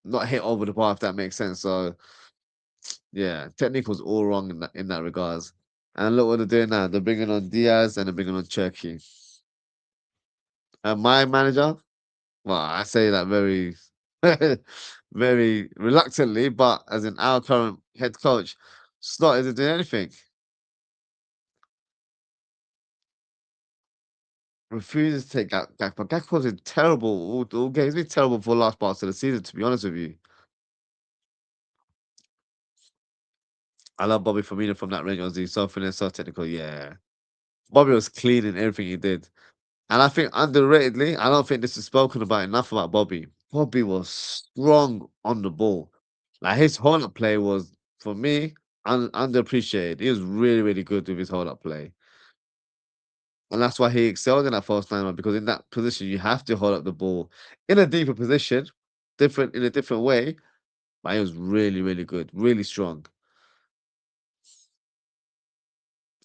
not hit over the bar if that makes sense. So yeah, technique was all wrong in that regards. And look what they're doing now. They're bringing on Diaz and they're bringing on Cherky. And my manager, well, I say that very, very reluctantly, but as in our current head coach, Slot isn't doing anything. Refuses to take Gakpo. Gakpo's been terrible all game. He's been terrible for the last parts of the season, to be honest with you. I love Bobby Firmino from that range. Ozzy, so finesse, so technical. Yeah, Bobby was clean in everything he did. And I think underratedly, I don't think this is spoken about enough about Bobby. Bobby was strong on the ball. Like his hold up play was, for me, underappreciated. He was really, really good with his hold up play. And that's why he excelled in that false nine because in that position, you have to hold up the ball in a deeper position, different in a different way. But he was really, really good, really strong.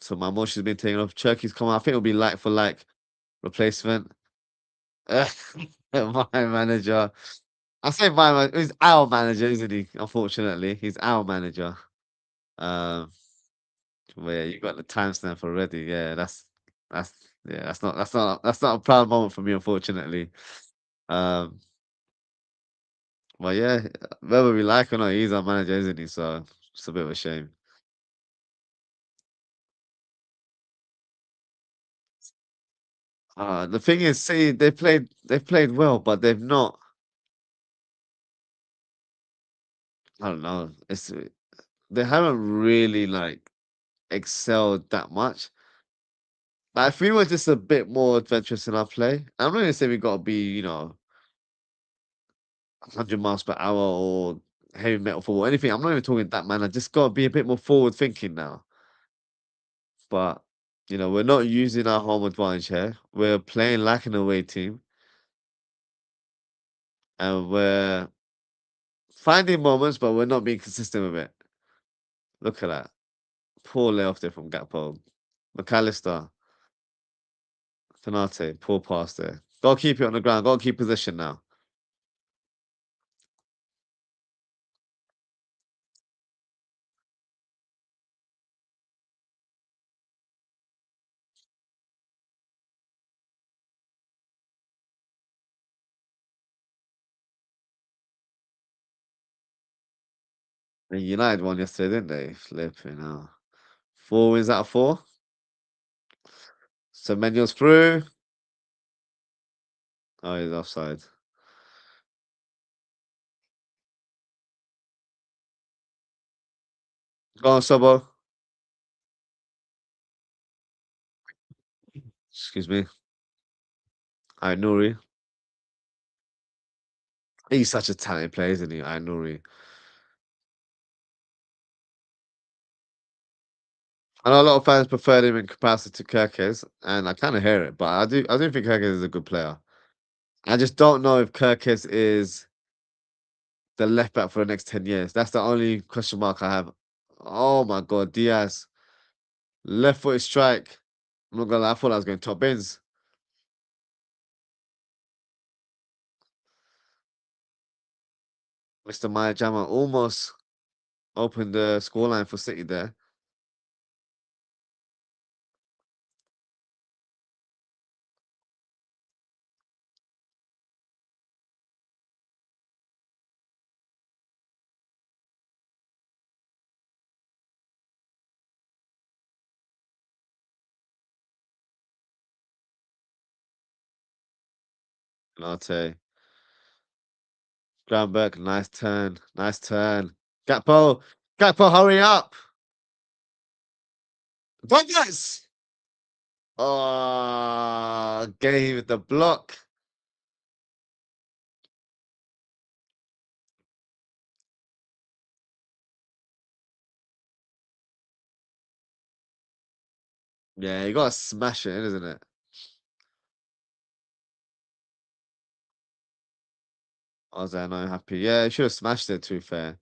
So my motion's been taken off. Turkey's come out. I think it'll be like for like replacement. My manager. I say my man. He's our manager, isn't he? Unfortunately, he's our manager. Um, well, yeah, you got the timestamp already. Yeah, that's yeah, that's not a proud moment for me, unfortunately. Um, well, yeah, whether we like or not, he's our manager, isn't he? So it's a bit of a shame. The thing is, see, they've played well, but they've not. I don't know. They haven't really like excelled that much. Like, if we were just a bit more adventurous in our play, I'm not gonna say we gotta be, 100 miles per hour or heavy metal football, anything. I'm not even talking that man. I just gotta be a bit more forward thinking now. But we're not using our home advantage here. We're playing like an away team, and we're finding moments, but we're not being consistent with it. Look at that. Poor layoff there from Gakpo. McAllister, Fanate, poor pass there. Gotta keep it on the ground, gotta keep possession now. And United won yesterday, didn't they? Flipping hell. 4 wins out of 4. So Semenyo's through. Oh, he's offside. Go on, Sobo. Excuse me. All right, Nuri. He's such a talented player, isn't he? All right, Nuri. I know a lot of fans preferred him in comparison to Kirkes, and I kind of hear it, but I do think Kirkes is a good player. I just don't know if Kirkes is the left back for the next 10 years. That's the only question mark I have. Oh my God, Diaz. Left footed strike. I'm not gonna lie, I thought I was going top bins. Mr. Maya Jama almost opened the scoreline for City there. Nate. Groundberg, nice turn. Nice turn. Gakpo. Gakpo, hurry up. Douglas! Oh, gave the block. Yeah, you gotta smash it, isn't it? Ozzie, I know, happy. Yeah, you should have smashed it, to be fair.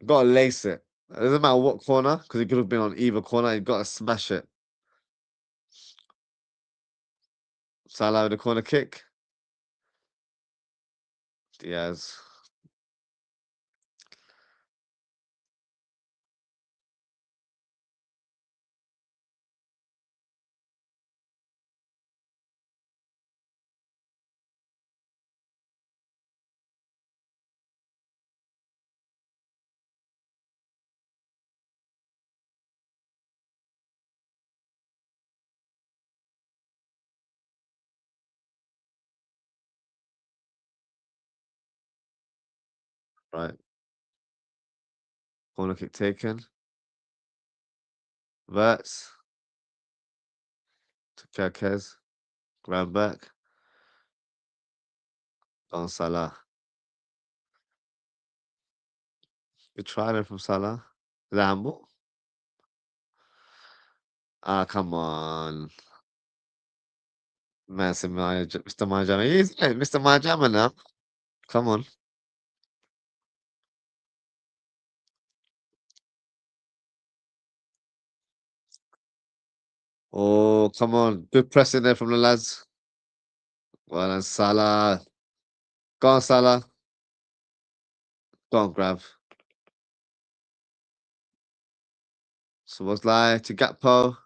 You gotta lace it. It doesn't matter what corner, because it could have been on either corner. You gotta smash it. Salah with the corner kick. Diaz. Right. Corner kick taken. Verts to Kerkez. Ground back. On Salah. Good try there from Salah. Lambo. Ah, come on. Mr. Majama. He's Mr. Majama now. Come on. Oh, come on. Good pressing there from the lads. Well done, Salah. Go on, Salah. Go on, grab. So what's like to Gakpo?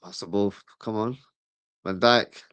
Pass the ball. Come on. Van Dijk.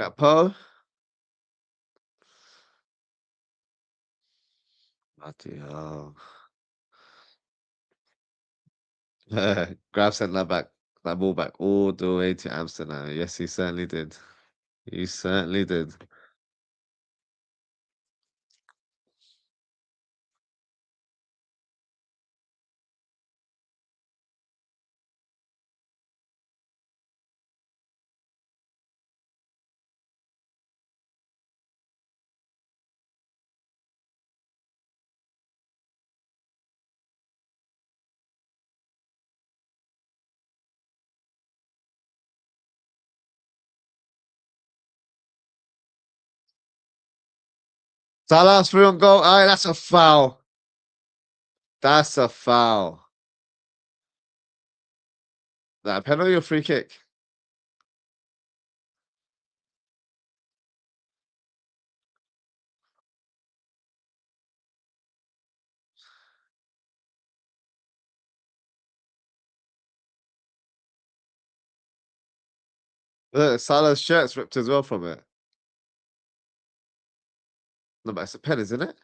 Gakpo. Bloody hell. Grab sent that ball back all the way to Amsterdam. Yes, he certainly did. He certainly did. Salah's through on goal. All right, that's a foul. That's a foul. That penalty or free kick? Look, Salah's shirt's ripped as well from it. No, but it's a pen, isn't it?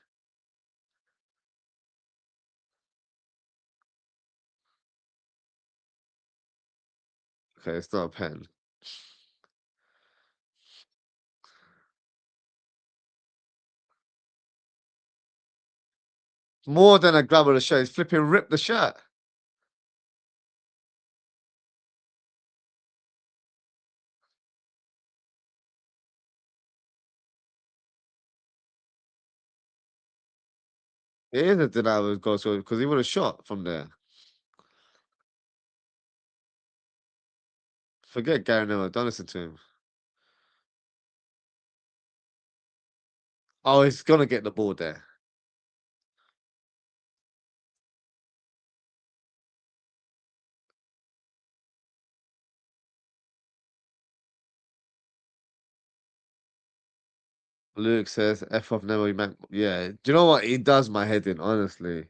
Okay, it's not a pen. More than a grab of the shirt. He's flipping ripped the shirt. It is a denial of goal because he would have shot from there. Forget Gary Neville. Don't listen to him. Oh, he's gonna get the ball there. Luke says, F off Neville, man. Yeah. Do you know what? He does my head in, honestly.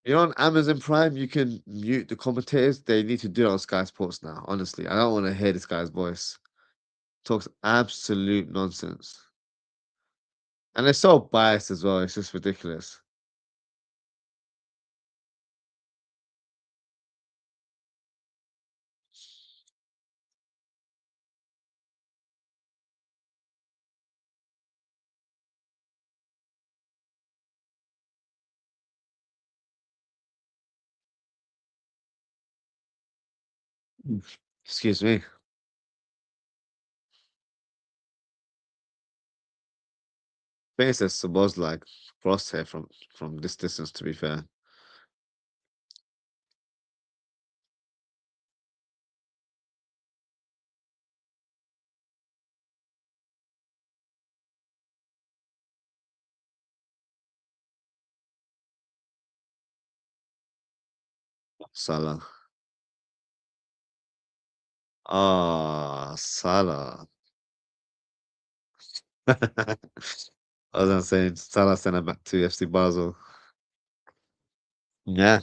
You know, on Amazon Prime, you can mute the commentators. They need to do it on Sky Sports now, honestly. I don't want to hear this guy's voice. Talks absolute nonsense. And they're so biased as well. It's just ridiculous. Excuse me. I think it's was like crosshair from this distance, to be fair. Salah. Ah, Salah. I was gonna say Salah sent him back to FC Basel. Yeah,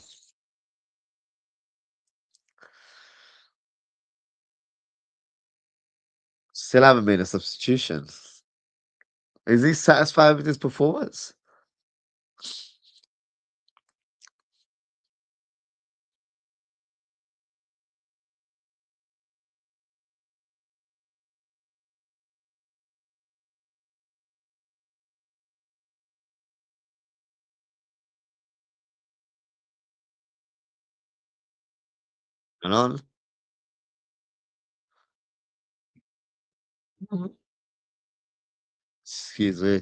still haven't made a substitution. Is he satisfied with his performance? And on? Mhm. Excuse me.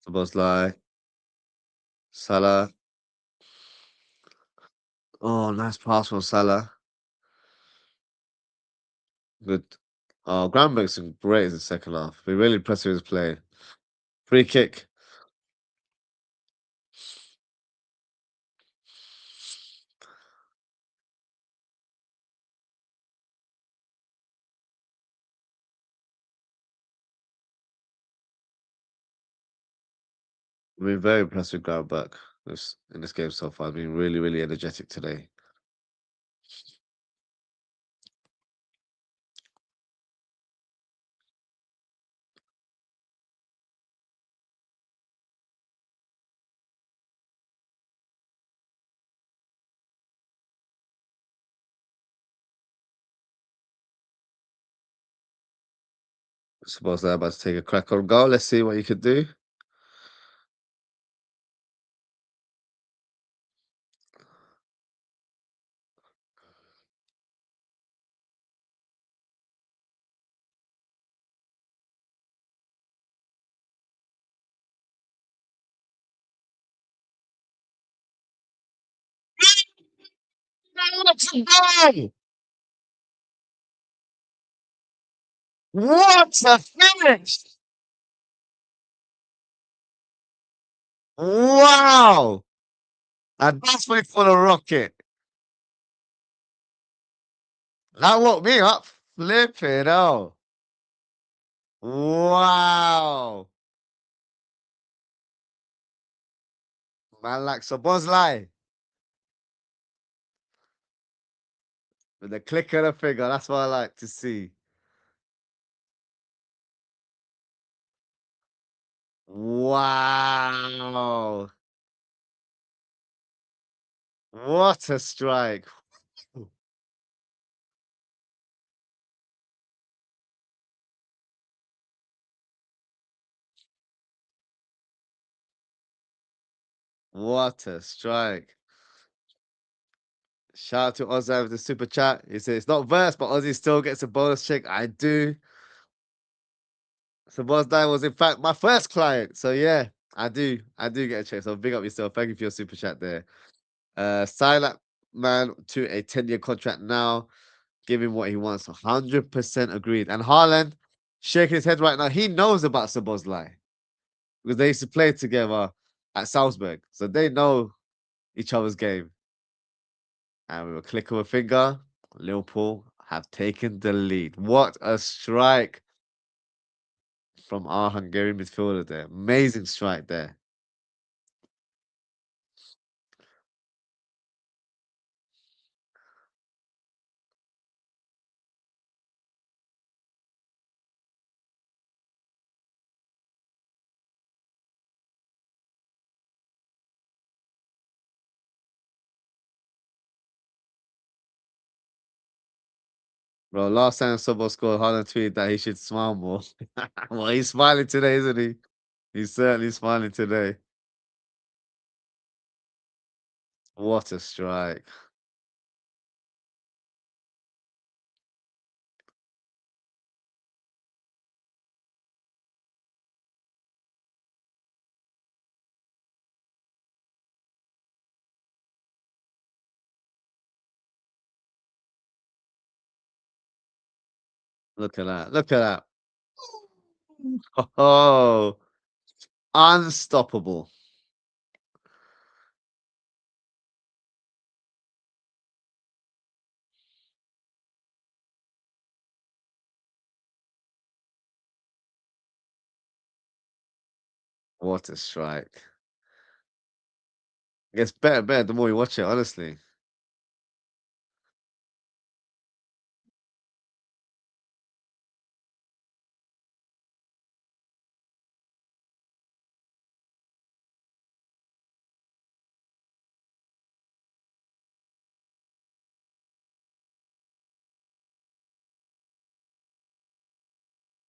Szoboszlai, Salah. Oh, nice pass from Salah. Good. Oh, Gravenberg's been great in the second half. Been really impressive with his play. Free kick. Been very impressed with Gravenberg in this game so far. Been really, really energetic today. Szoboszlai about to take a crack on goal. Let's see what he could do. What a goal! What a finish! Wow! And that's what for the rocket. That woke me up. Flipping hell. Wow. Man like Szoboszlai. With the click of the finger. That's what I like to see. Wow. What a strike. What a strike. Shout out to Ozzie with the super chat. He said it's not verse, but Ozzie still gets a bonus check. I do. Szoboszlai was in fact my first client. So yeah, I do. I do get a check. So big up yourself. Thank you for your super chat there. Sign that man to a 10-year contract now. Give him what he wants. 100% agreed. And Haaland shaking his head right now. He knows about Szoboszlai because they used to play together at Salzburg. So they know each other's game. And with a click of a finger, Liverpool have taken the lead. What a strike from our Hungarian midfielder there. Amazing strike there. Bro, last time someone scored, Haaland tweeted that he should smile more. Well, he's smiling today, isn't he? He's certainly smiling today. What a strike. Look at that. Look at that. Oh, unstoppable. What a strike. It gets better and better the more you watch it, honestly.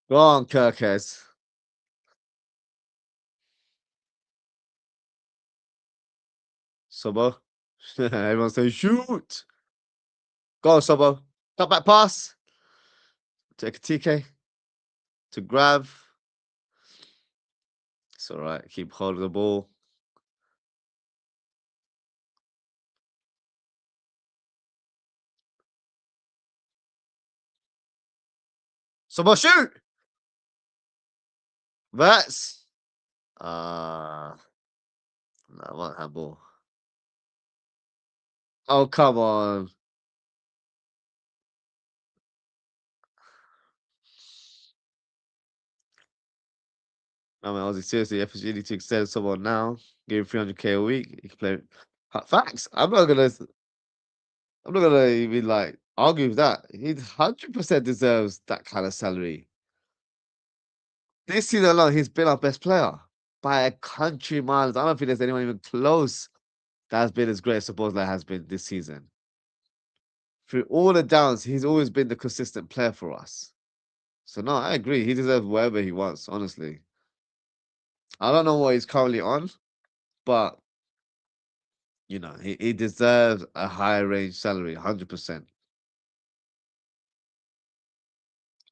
Go on, Kirkes. Sobo. Everyone say shoot. Go, Sobo. Cut back pass. Take a TK to grab. It's all right. Keep holding the ball. Sobo, shoot. That's. No, what handball? Oh, come on. I mean, Ozzie, seriously, FSG need to extend someone now. Give him 300K a week. He can play. Facts. I'm not gonna even like argue with that. He 100% deserves that kind of salary. This season alone, he's been our best player by a country miles. I don't think there's anyone even close that has been as great as supposedly has been this season. Through all the downs, he's always been the consistent player for us. So no, I agree. He deserves whatever he wants, honestly. I don't know what he's currently on, but he deserves a higher range salary, 100%.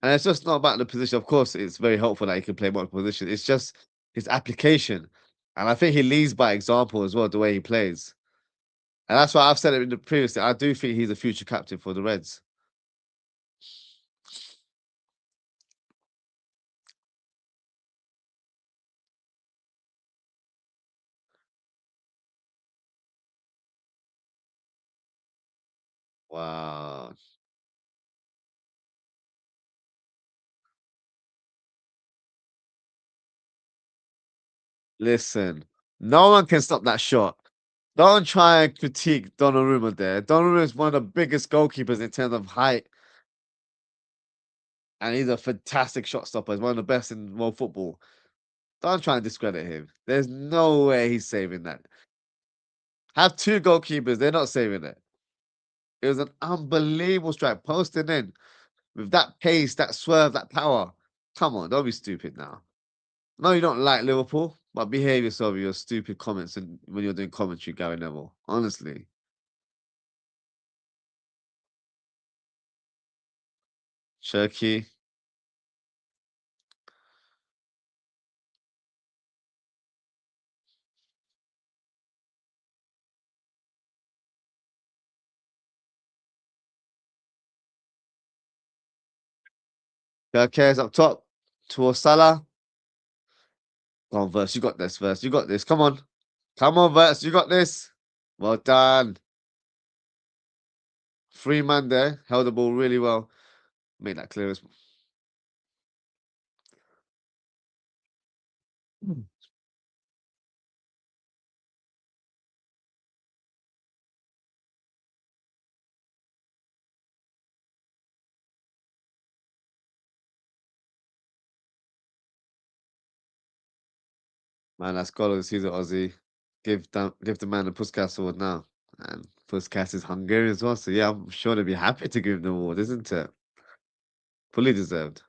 And it's just not about the position. Of course, it's very helpful that he can play multiple positions. It's just his application. And I think he leads by example as well, the way he plays. And that's why I've said it in the previously. I do think he's a future captain for the Reds. Wow. Listen, no one can stop that shot. Don't try and critique Donnarumma there. Donnarumma is one of the biggest goalkeepers in terms of height, and he's a fantastic shot stopper. He's one of the best in world football. Don't try and discredit him. There's no way he's saving that. Have two goalkeepers, they're not saving it. It was an unbelievable strike, posting in with that pace, that swerve, that power. Come on, don't be stupid now. No, you don't like Liverpool, but behave yourself with your stupid comments and when you're doing commentary, Gary Neville. Honestly. Cherky. Cares up top towards Salah. Go on, Verse. You got this, Verse. You got this. Come on. Come on, Verse. You got this. Well done. Free man there. Held the ball really well. Made that clear as man. That's goal of the season, Ozzy. Give the man the Puskas award now. And Puskas is Hungarian as well. So yeah, I'm sure they'd be happy to give him the award, isn't it? Fully deserved.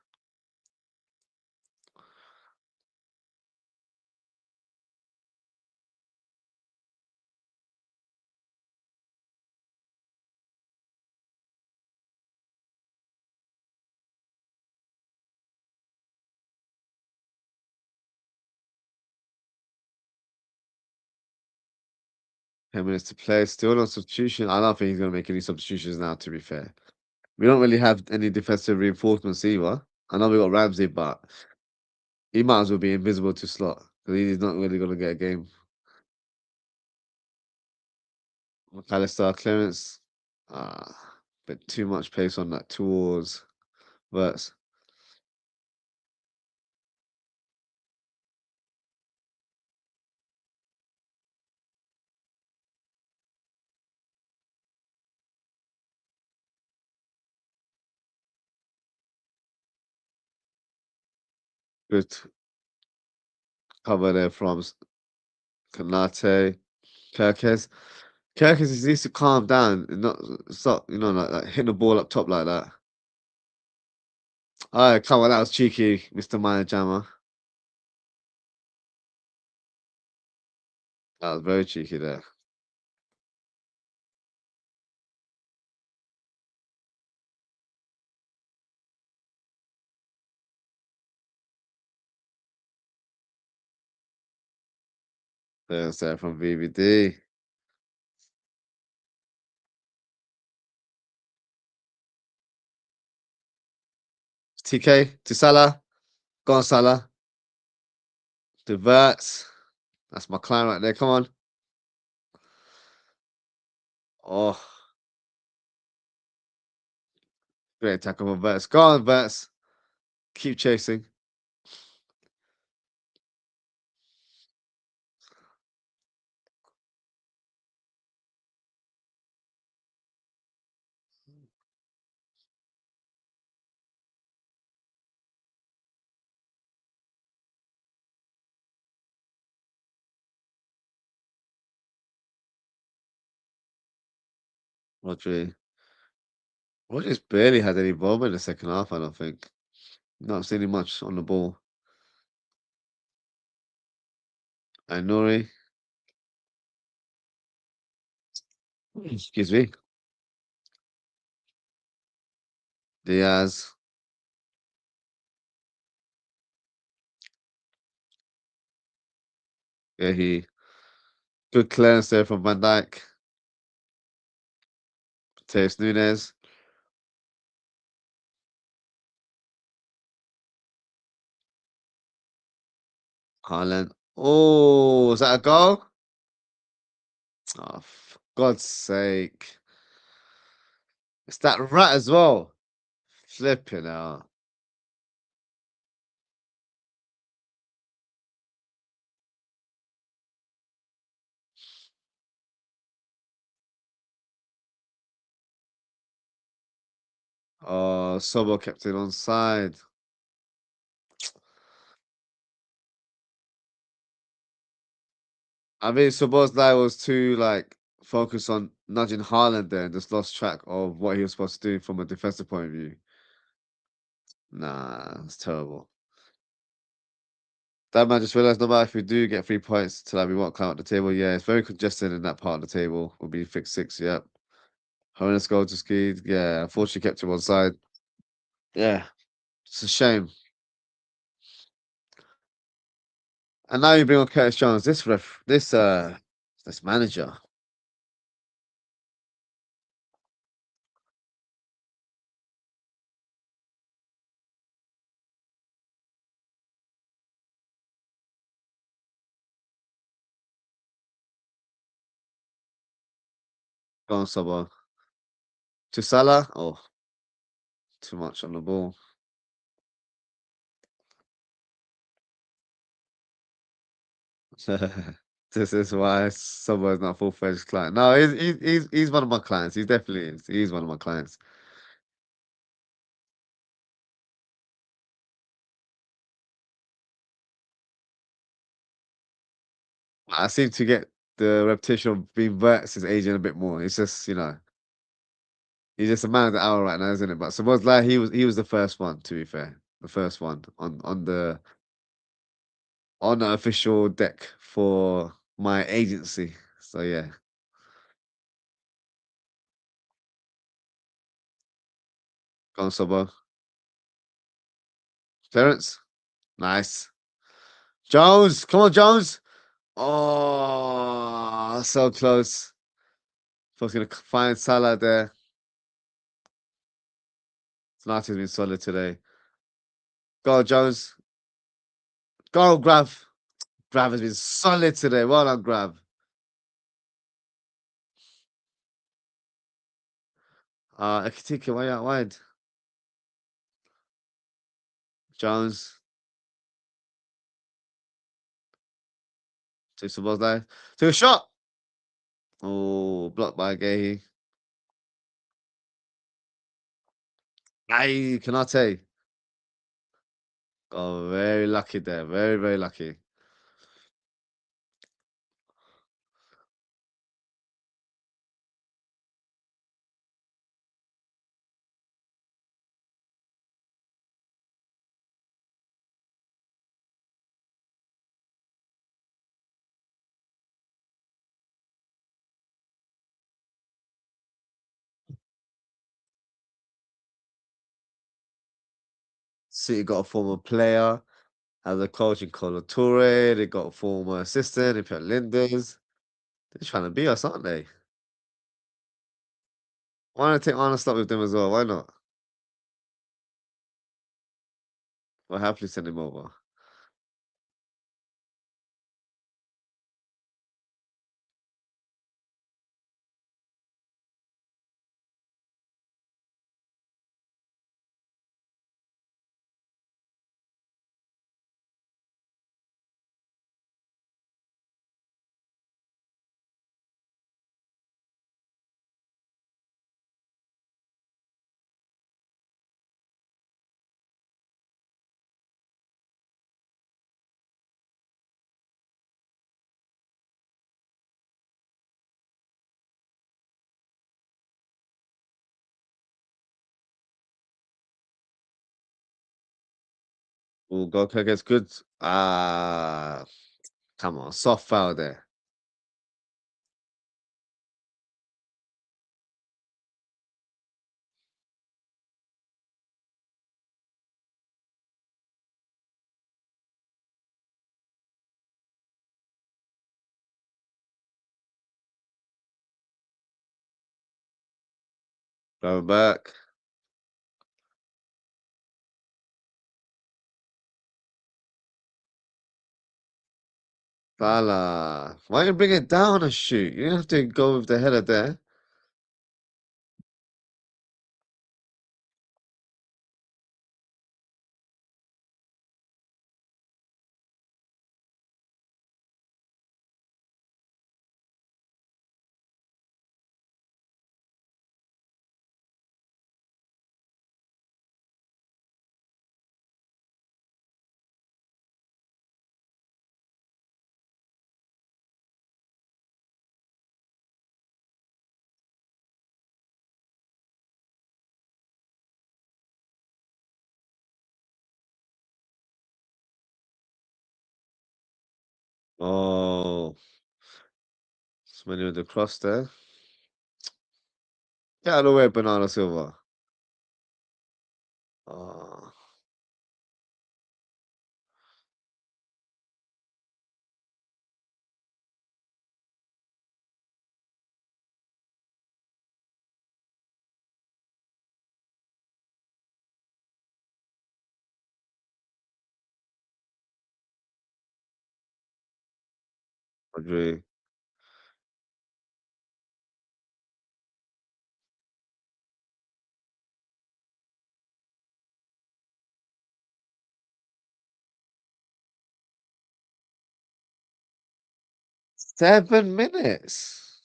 Ten minutes to play. Still no substitution. I don't think he's gonna make any substitutions now. To be fair, we don't really have any defensive reinforcements either. I know we got Ramsey, but he might as well be invisible to slot because he's not really gonna get a game. McAllister clearance. Bit too much pace on that towards Verts. Good cover there from Kanate. Kirkes. Kirkes needs to calm down and not stop, like hitting the ball up top like that. Alright, come on, that was cheeky, Mr. Minor Jammer. That was very cheeky there. There's that from VVD. TK to Salah. Go on, Salah. Diverts. That's my client right there. Come on. Oh, great tackle from Verts. Go on, Verts. Keep chasing. Rodri. Rodri's barely had any involvement in the second half, I don't think. Not seen him much on the ball. And Nori. Excuse me. Diaz. Yeah, good clearance there from Van Dijk. Mateus Nunes. Haaland. Oh, is that a goal? Oh, for God's sake. It's that rat as well. Flipping out. Oh, Sobo kept it on side. I mean, Szoboszlai was too focused on nudging Haaland there and just lost track of what he was supposed to do from a defensive point of view. Nah, it's terrible. That man just realized no matter if we do get 3 points to we won't climb up the table. Yeah, it's very congested in that part of the table. We'll be fixed six, yep. Horrendous goal to ski. Yeah, unfortunately kept him on side. Yeah, it's a shame. And now you bring on Curtis Jones. This manager. Go on, Sabo. To Salah. Oh, too much on the ball. This is why Sabo's not a full-fledged client. No, he's one of my clients. He definitely is. He's one of my clients. I seem to get the reputation of being Verts is aging a bit more. It's just. He's just a man of the hour right now, isn't it? But suppose like he was the first one, to be fair. The first one on the official deck for my agency. So yeah. Go on, Sobo. Terence. Nice. Jones. Come on, Jones. Oh, so close. Folks gonna find Salah there. Sonati's been solid today. Go, Jones. Go, Grav. Grav has been solid today. Well done, Grav. Ekitike, why out wide? Jones. Takes the ball there. Took a shot. Oh, blocked by Gahey. Aye, Canate. Oh, very lucky there. Very, very lucky. City got a former player as a coach in Colo Toure. They got a former assistant in Pep Linders. They're trying to beat us, aren't they? Why don't I take honest up with them as well? Why not? I'll happily send him over. Oh, Goalkeeper gets good. Ah, come on. Soft foul there. Going back. Salah. Why you bring it down and shoot? You don't have to go with the header there. Oh, somebody with the cross there. Get out of the way, Bernardo Silva. Oh, Rodri. 7 minutes.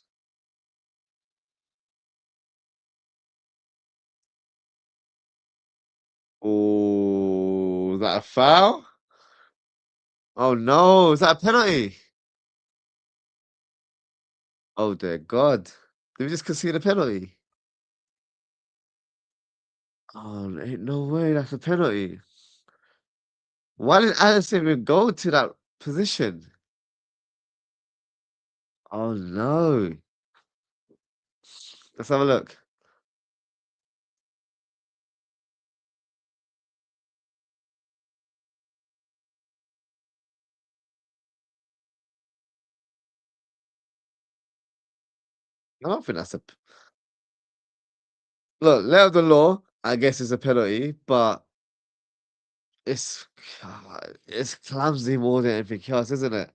Oh, is that a foul? Oh no, is that a penalty? Oh dear God. Did we just concede a penalty? Oh, ain't no way that's a penalty. Why did Alisson even go to that position? Oh no. Let's have a look. I don't think that's a look. Letter of the law, I guess, is a penalty, but it's it's clumsy more than anything else, isn't it?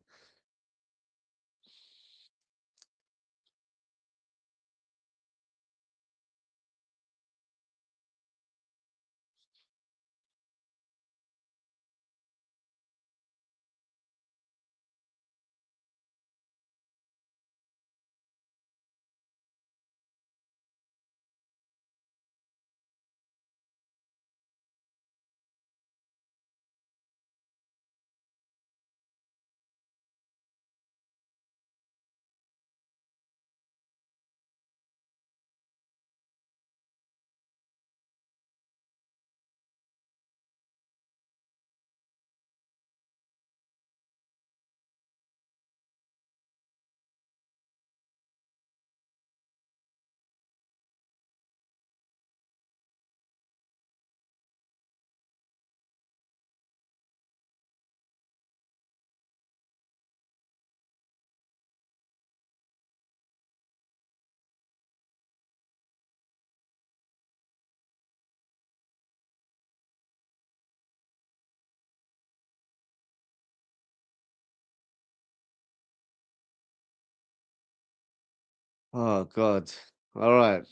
Oh God. All right.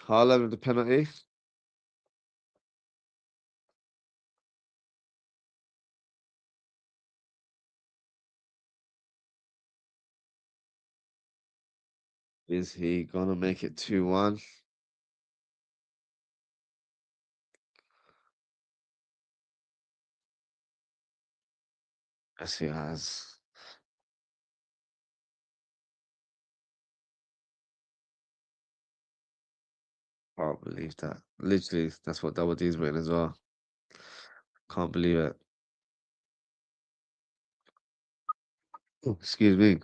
Haaland with the penalty. Is he gonna make it 2-1? Yes, he has. Can't believe that. Literally, that's what Double D's written as well. Can't believe it. Oh, excuse me.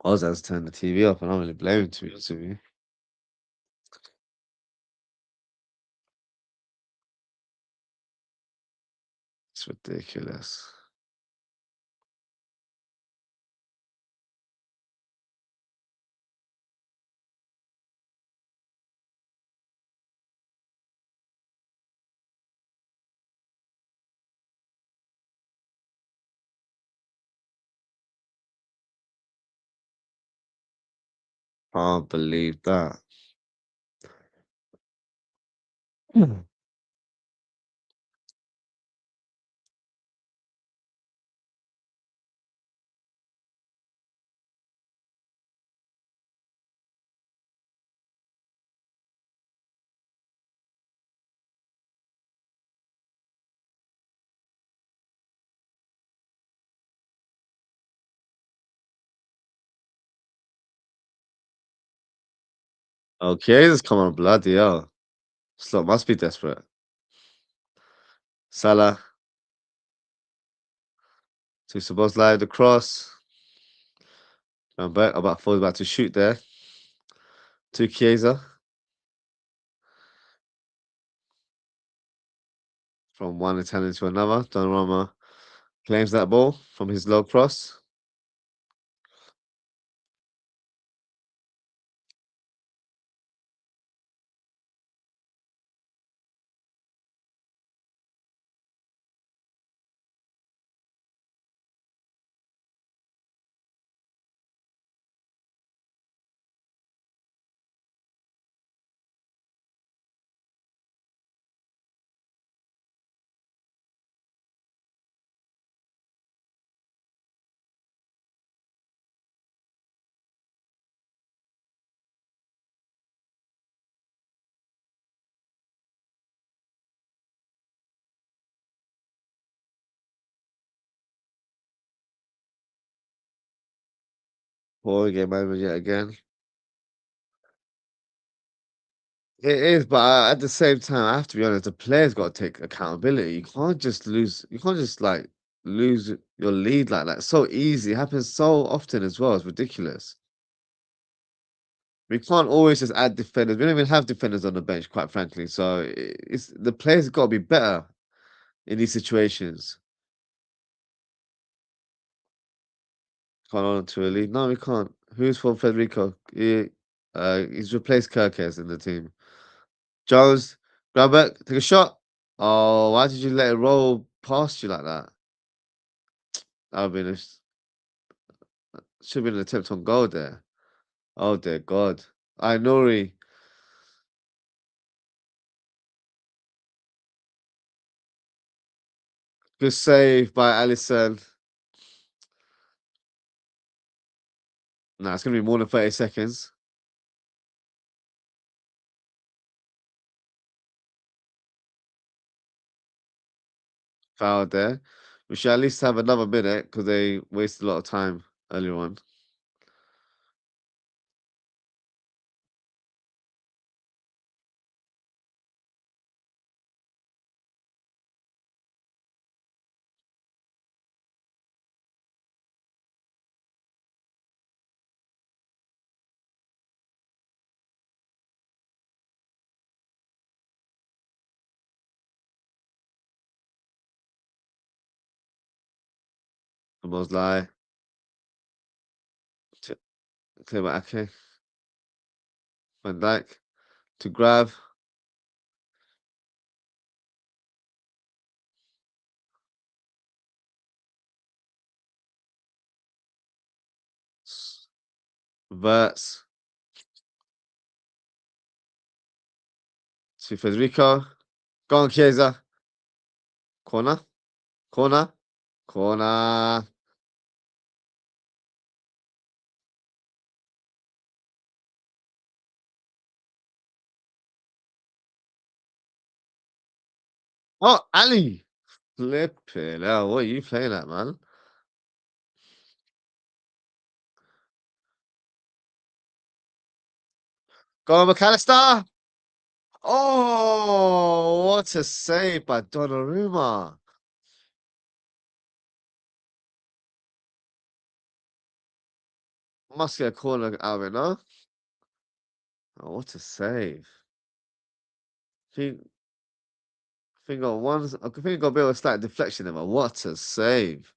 Oz has turned the TV off, and I'm really blaming to be honest with you. It's ridiculous. Can't believe that. Mhm. Okay, just come on, bloody hell. Slot must be desperate. Salah to Szoboszlai, the cross. I'm back. About to shoot there. To Chiesa from one Italian to another. Donnarumma claims that ball from his low cross. Poor game over yet again. It is, but at the same time, I have to be honest, the players got to take accountability. You can't just lose. You can't just like lose your lead like that. So easy. It happens so often as well. It's ridiculous. We can't always just add defenders. We don't even have defenders on the bench, quite frankly. So it's the players got to be better in these situations. Can't hold on to a lead. No, we can't. Who's for Federico? He's replaced Kirkes in the team. Jones, grab back, take a shot. Oh, why did you let it roll past you like that? That would have been should have been an attempt on goal there. Oh dear God. Nori. Good save by Allison. Nah, it's gonna be more than 30 seconds. Foul there. We should at least have another minute because they wasted a lot of time earlier on. Almost lie. Clear back, okay. Van Dijk to grab. Verts to Federico. Go on, Chiesa. Corner. Corner. Corner. Oh, Ali. Flipping hell. What are you playing at, man? Go on, McAllister. Oh, what a save by Donnarumma. Must get a corner out of it, no? Oh, what a save. I think got a bit of a slight deflection there, but what a save.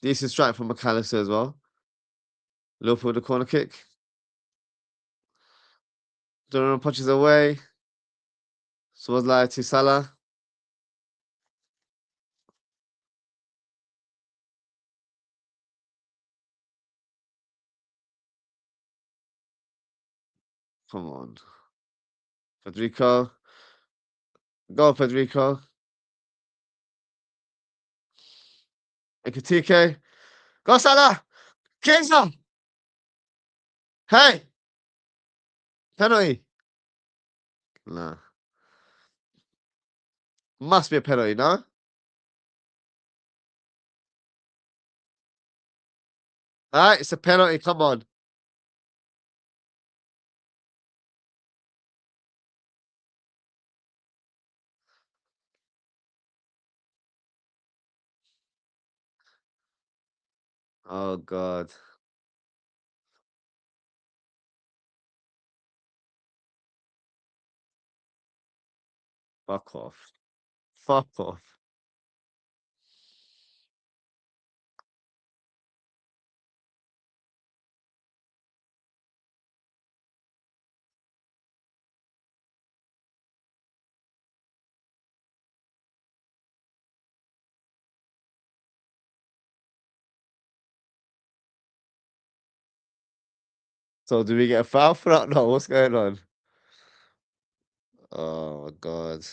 Decent strike from McAllister as well. Liverpool with the corner kick. Donnarumma punches away. Szoboszlai to Salah. Come on. Federico. Go on, Federico. Ekitike. Go Salah. Chiesa. Hey. Penalty. Nah. Must be a penalty, no? Alright, it's a penalty. Come on. Oh, God. Fuck off. Fuck off. So, do we get a foul for that? No, what's going on? Oh, my God.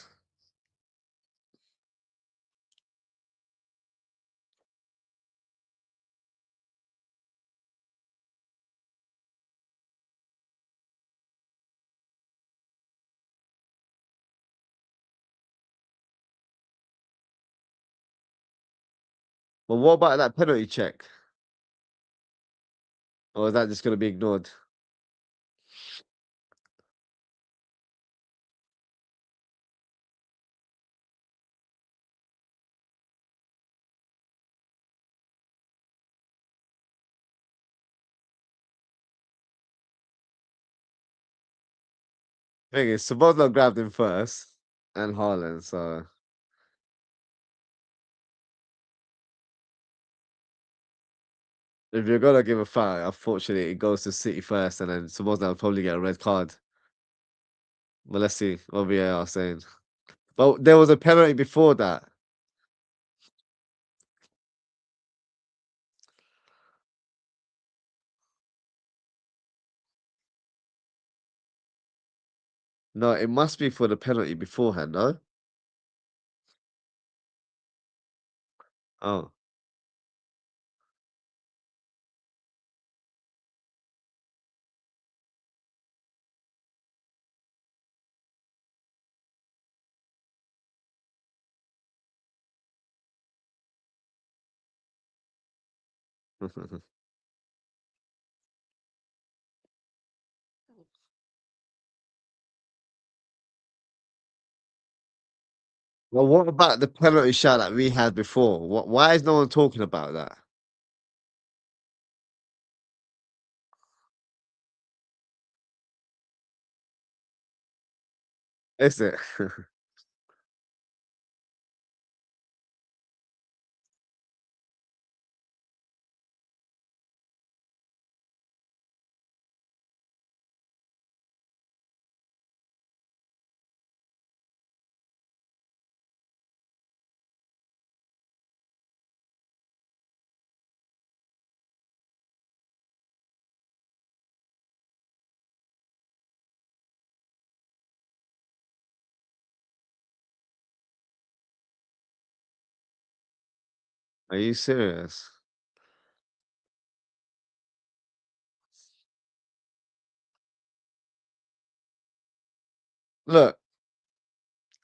But what about that penalty check? Or is that just going to be ignored? Thing is, Sabozlo grabbed him first, and Haaland. So if you're gonna give a foul, unfortunately, it goes to City first, and then Sabozlo will probably get a red card. But let's see what VAR are saying. But there was a penalty before that. No, it must be for the penalty beforehand, no? Oh. Well, what about the penalty shot that we had before? Why is no one talking about that? Is it? Are you serious? Look,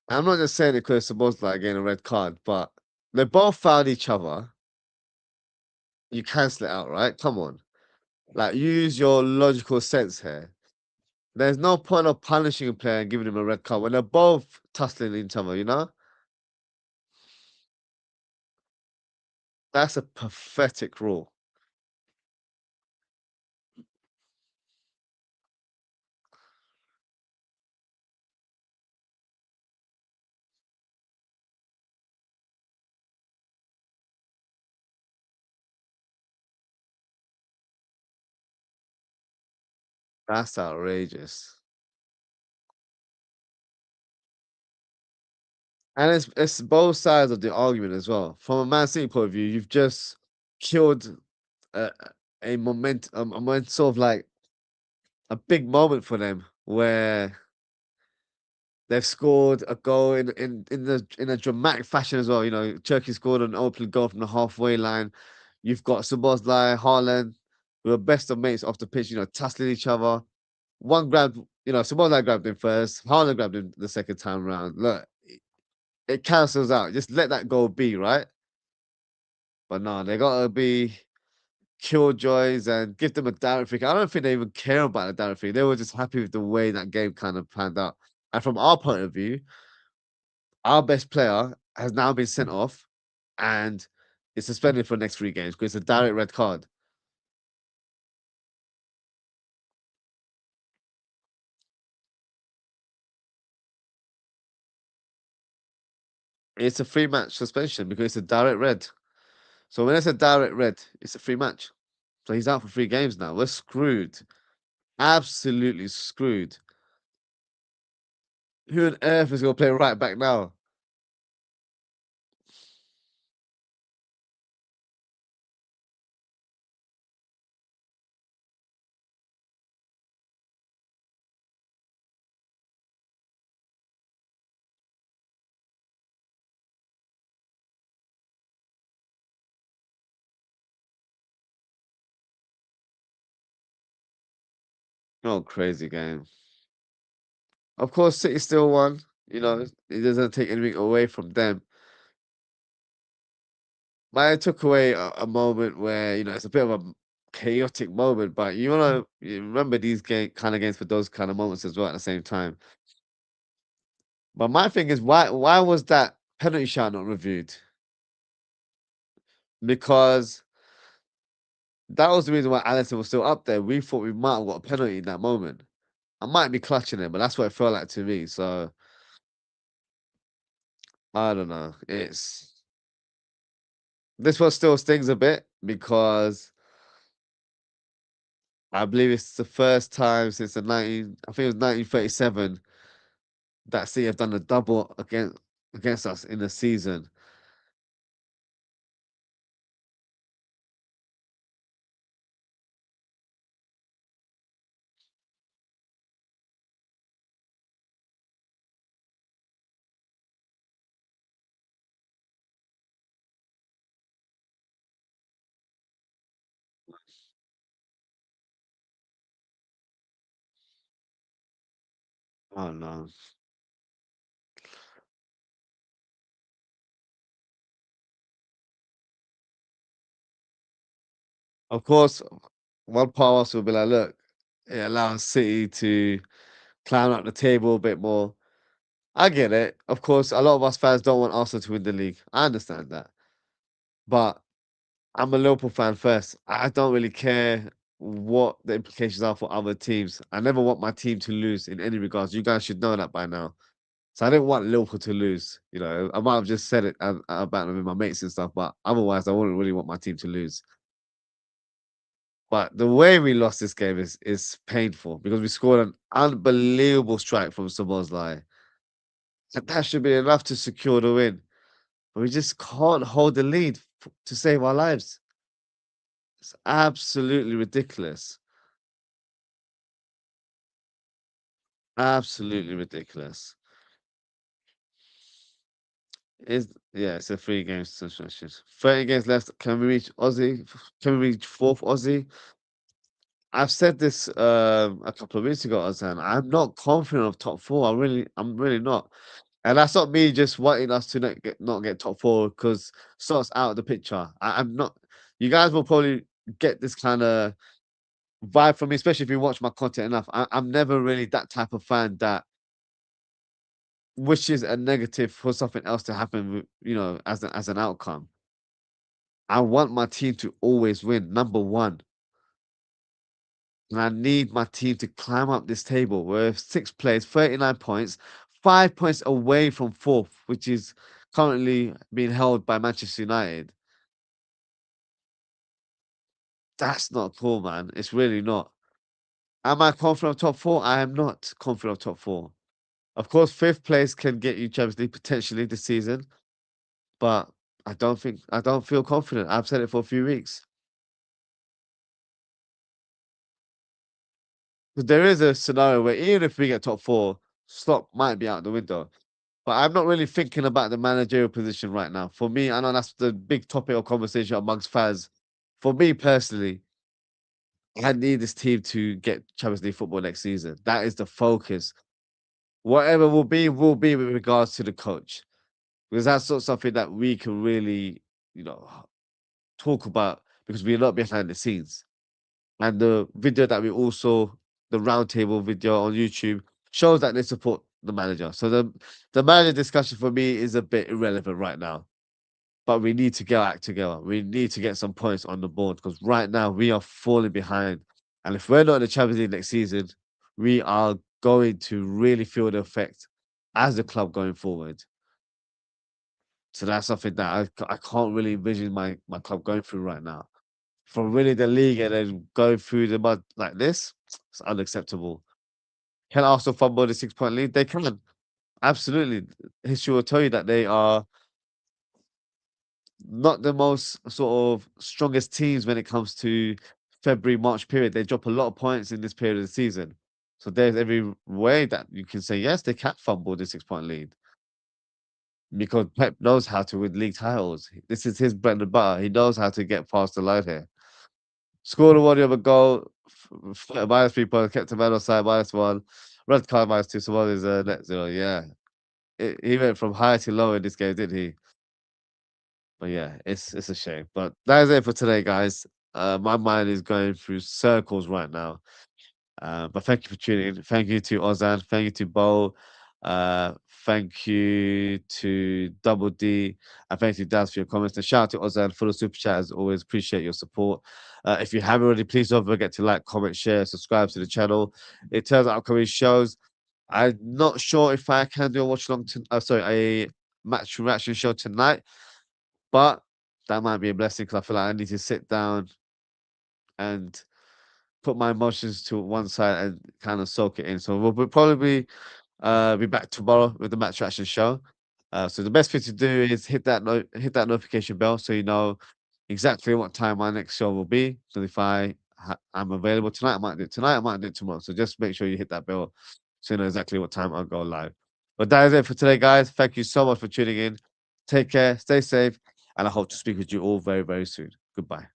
I'm not just saying it because it's supposed to like getting a red card, but they both fouled each other. You cancel it out, right? Come on. Like, use your logical sense here. There's no point of punishing a player and giving him a red card when they're both tussling each other, you know? That's a pathetic rule. That's outrageous. And it's both sides of the argument as well. From a Man City point of view, you've just killed a, a moment, sort of like a big moment for them where they've scored a goal in a dramatic fashion as well. You know, Turkey scored an open goal from the halfway line. You've got Szoboszlai, Haaland, who are best of mates off the pitch. You know, tussling each other. One grabbed, Szoboszlai grabbed him first. Haaland grabbed him the second time round. Look, it cancels out. Just let that goal be, right? But no, they gotta be killjoys and give them a direct free kick. I don't think they even care about the direct free. They were just happy with the way that game kind of panned out. And from our point of view, our best player has now been sent off and is suspended for the next 3 games because it's a direct red card. It's a 3 match suspension because it's a direct red. So when it's a direct red, it's a 3 match. So he's out for 3 games now. We're screwed. Absolutely screwed. Who on earth is going to play right back now? Oh, crazy game. Of course, City still won. You know, it doesn't take anything away from them. But it took away a moment where, it's a bit of a chaotic moment, but you remember these kind of games for those kind of moments as well at the same time. But my thing is, why was that penalty shot not reviewed? Because that was the reason why Allison was still up there. We thought we might have got a penalty in that moment. I might be clutching it, but that's what it felt like to me. So I don't know. It's this one still stings a bit because I believe it's the first time since the 19, I think it was 1937 that City have done a double against us in the season. Oh no. Of course, one part of us will be like, look, it allows City to climb up the table a bit more. I get it. Of course, a lot of us fans don't want Arsenal to win the league. I understand that. But I'm a Liverpool fan first. I don't really care what the implications are for other teams. I never want my team to lose in any regards. You guys should know that by now. So I didn't want Liverpool to lose. You know, I might have just said it about them with my mates and stuff, but otherwise, I wouldn't really want my team to lose. But the way we lost this game is painful because we scored an unbelievable strike from Szoboszlai. And that should be enough to secure the win. But we just can't hold the lead to save our lives. It's absolutely ridiculous. Absolutely ridiculous. Is yeah, it's a 3 game suspension. 30 games left. Can we reach Ozzie? Can we reach fourth Ozzie? I've said this a couple of weeks ago, Ozan. I'm not confident of top four. I'm really not. And that's not me just wanting us to not get top four because Scott's out of the picture. I'm not. You guys will probably get this kind of vibe from me, especially if you watch my content enough. I'm never really that type of fan that wishes a negative for something else to happen, as an outcome. I want my team to always win, number one. And I need my team to climb up this table. We're sixth place, 39 points, 5 points away from fourth, which is currently being held by Manchester United. That's not cool, man. It's really not. Am I confident of top four? I am not confident of top four. Of course, fifth place can get you Champions League potentially this season, but I don't feel confident. I've said it for a few weeks. But there is a scenario where even if we get top four, Slot might be out the window. But I'm not really thinking about the managerial position right now. For me, I know that's the big topic of conversation amongst fans. For me personally, I need this team to get Champions League football next season. That is the focus. Whatever will be with regards to the coach. Because that's not something that we can really, talk about because we're not behind the scenes. And the video that we also, the roundtable video on YouTube, shows that they support the manager. So the manager discussion for me is a bit irrelevant right now. But we need to get our act together. We need to get some points on the board because right now we are falling behind. And if we're not in the Champions League next season, we are going to really feel the effect as a club going forward. So that's something that I can't really envision my club going through right now. From winning the league and then going through the mud like this, it's unacceptable. Can Arsenal fumble the 6 point lead? They can. Absolutely. History will tell you that they are not the most sort of strongest teams when it comes to February, March period. They drop a lot of points in this period of the season. So there's every way that you can say, yes, they can fumble the 6 point lead because Pep knows how to win league titles. This is his bread and butter. He knows how to get past the line here. Scored a one of a goal, minus 3 points, kept a man on side, -1. Red card, -2. So one is net zero. Yeah. He went from high to low in this game, didn't he? But yeah, it's a shame. But that is it for today, guys. My mind is going through circles right now. But thank you for tuning in. Thank you to Ozan. Thank you to Bo. Thank you to Double D. And thank you, Daz, for your comments. And shout out to Ozan for the super chat. As always, appreciate your support. If you haven't already, please don't forget to like, comment, share, subscribe to the channel. In terms of upcoming shows, I'm not sure if I can do a watch along to a match reaction show tonight, but that might be a blessing because I feel like I need to sit down and put my emotions to one side and kind of soak it in. So we'll probably be back tomorrow with the match reaction show. So the best thing to do is hit that notification bell so you know exactly what time my next show will be. So if I'm available tonight, I might do it tonight, I might do it tomorrow. So just make sure you hit that bell so you know exactly what time I'll go live. But that is it for today, guys. Thank you so much for tuning in. Take care, stay safe, and I hope to speak with you all very, very soon. Goodbye.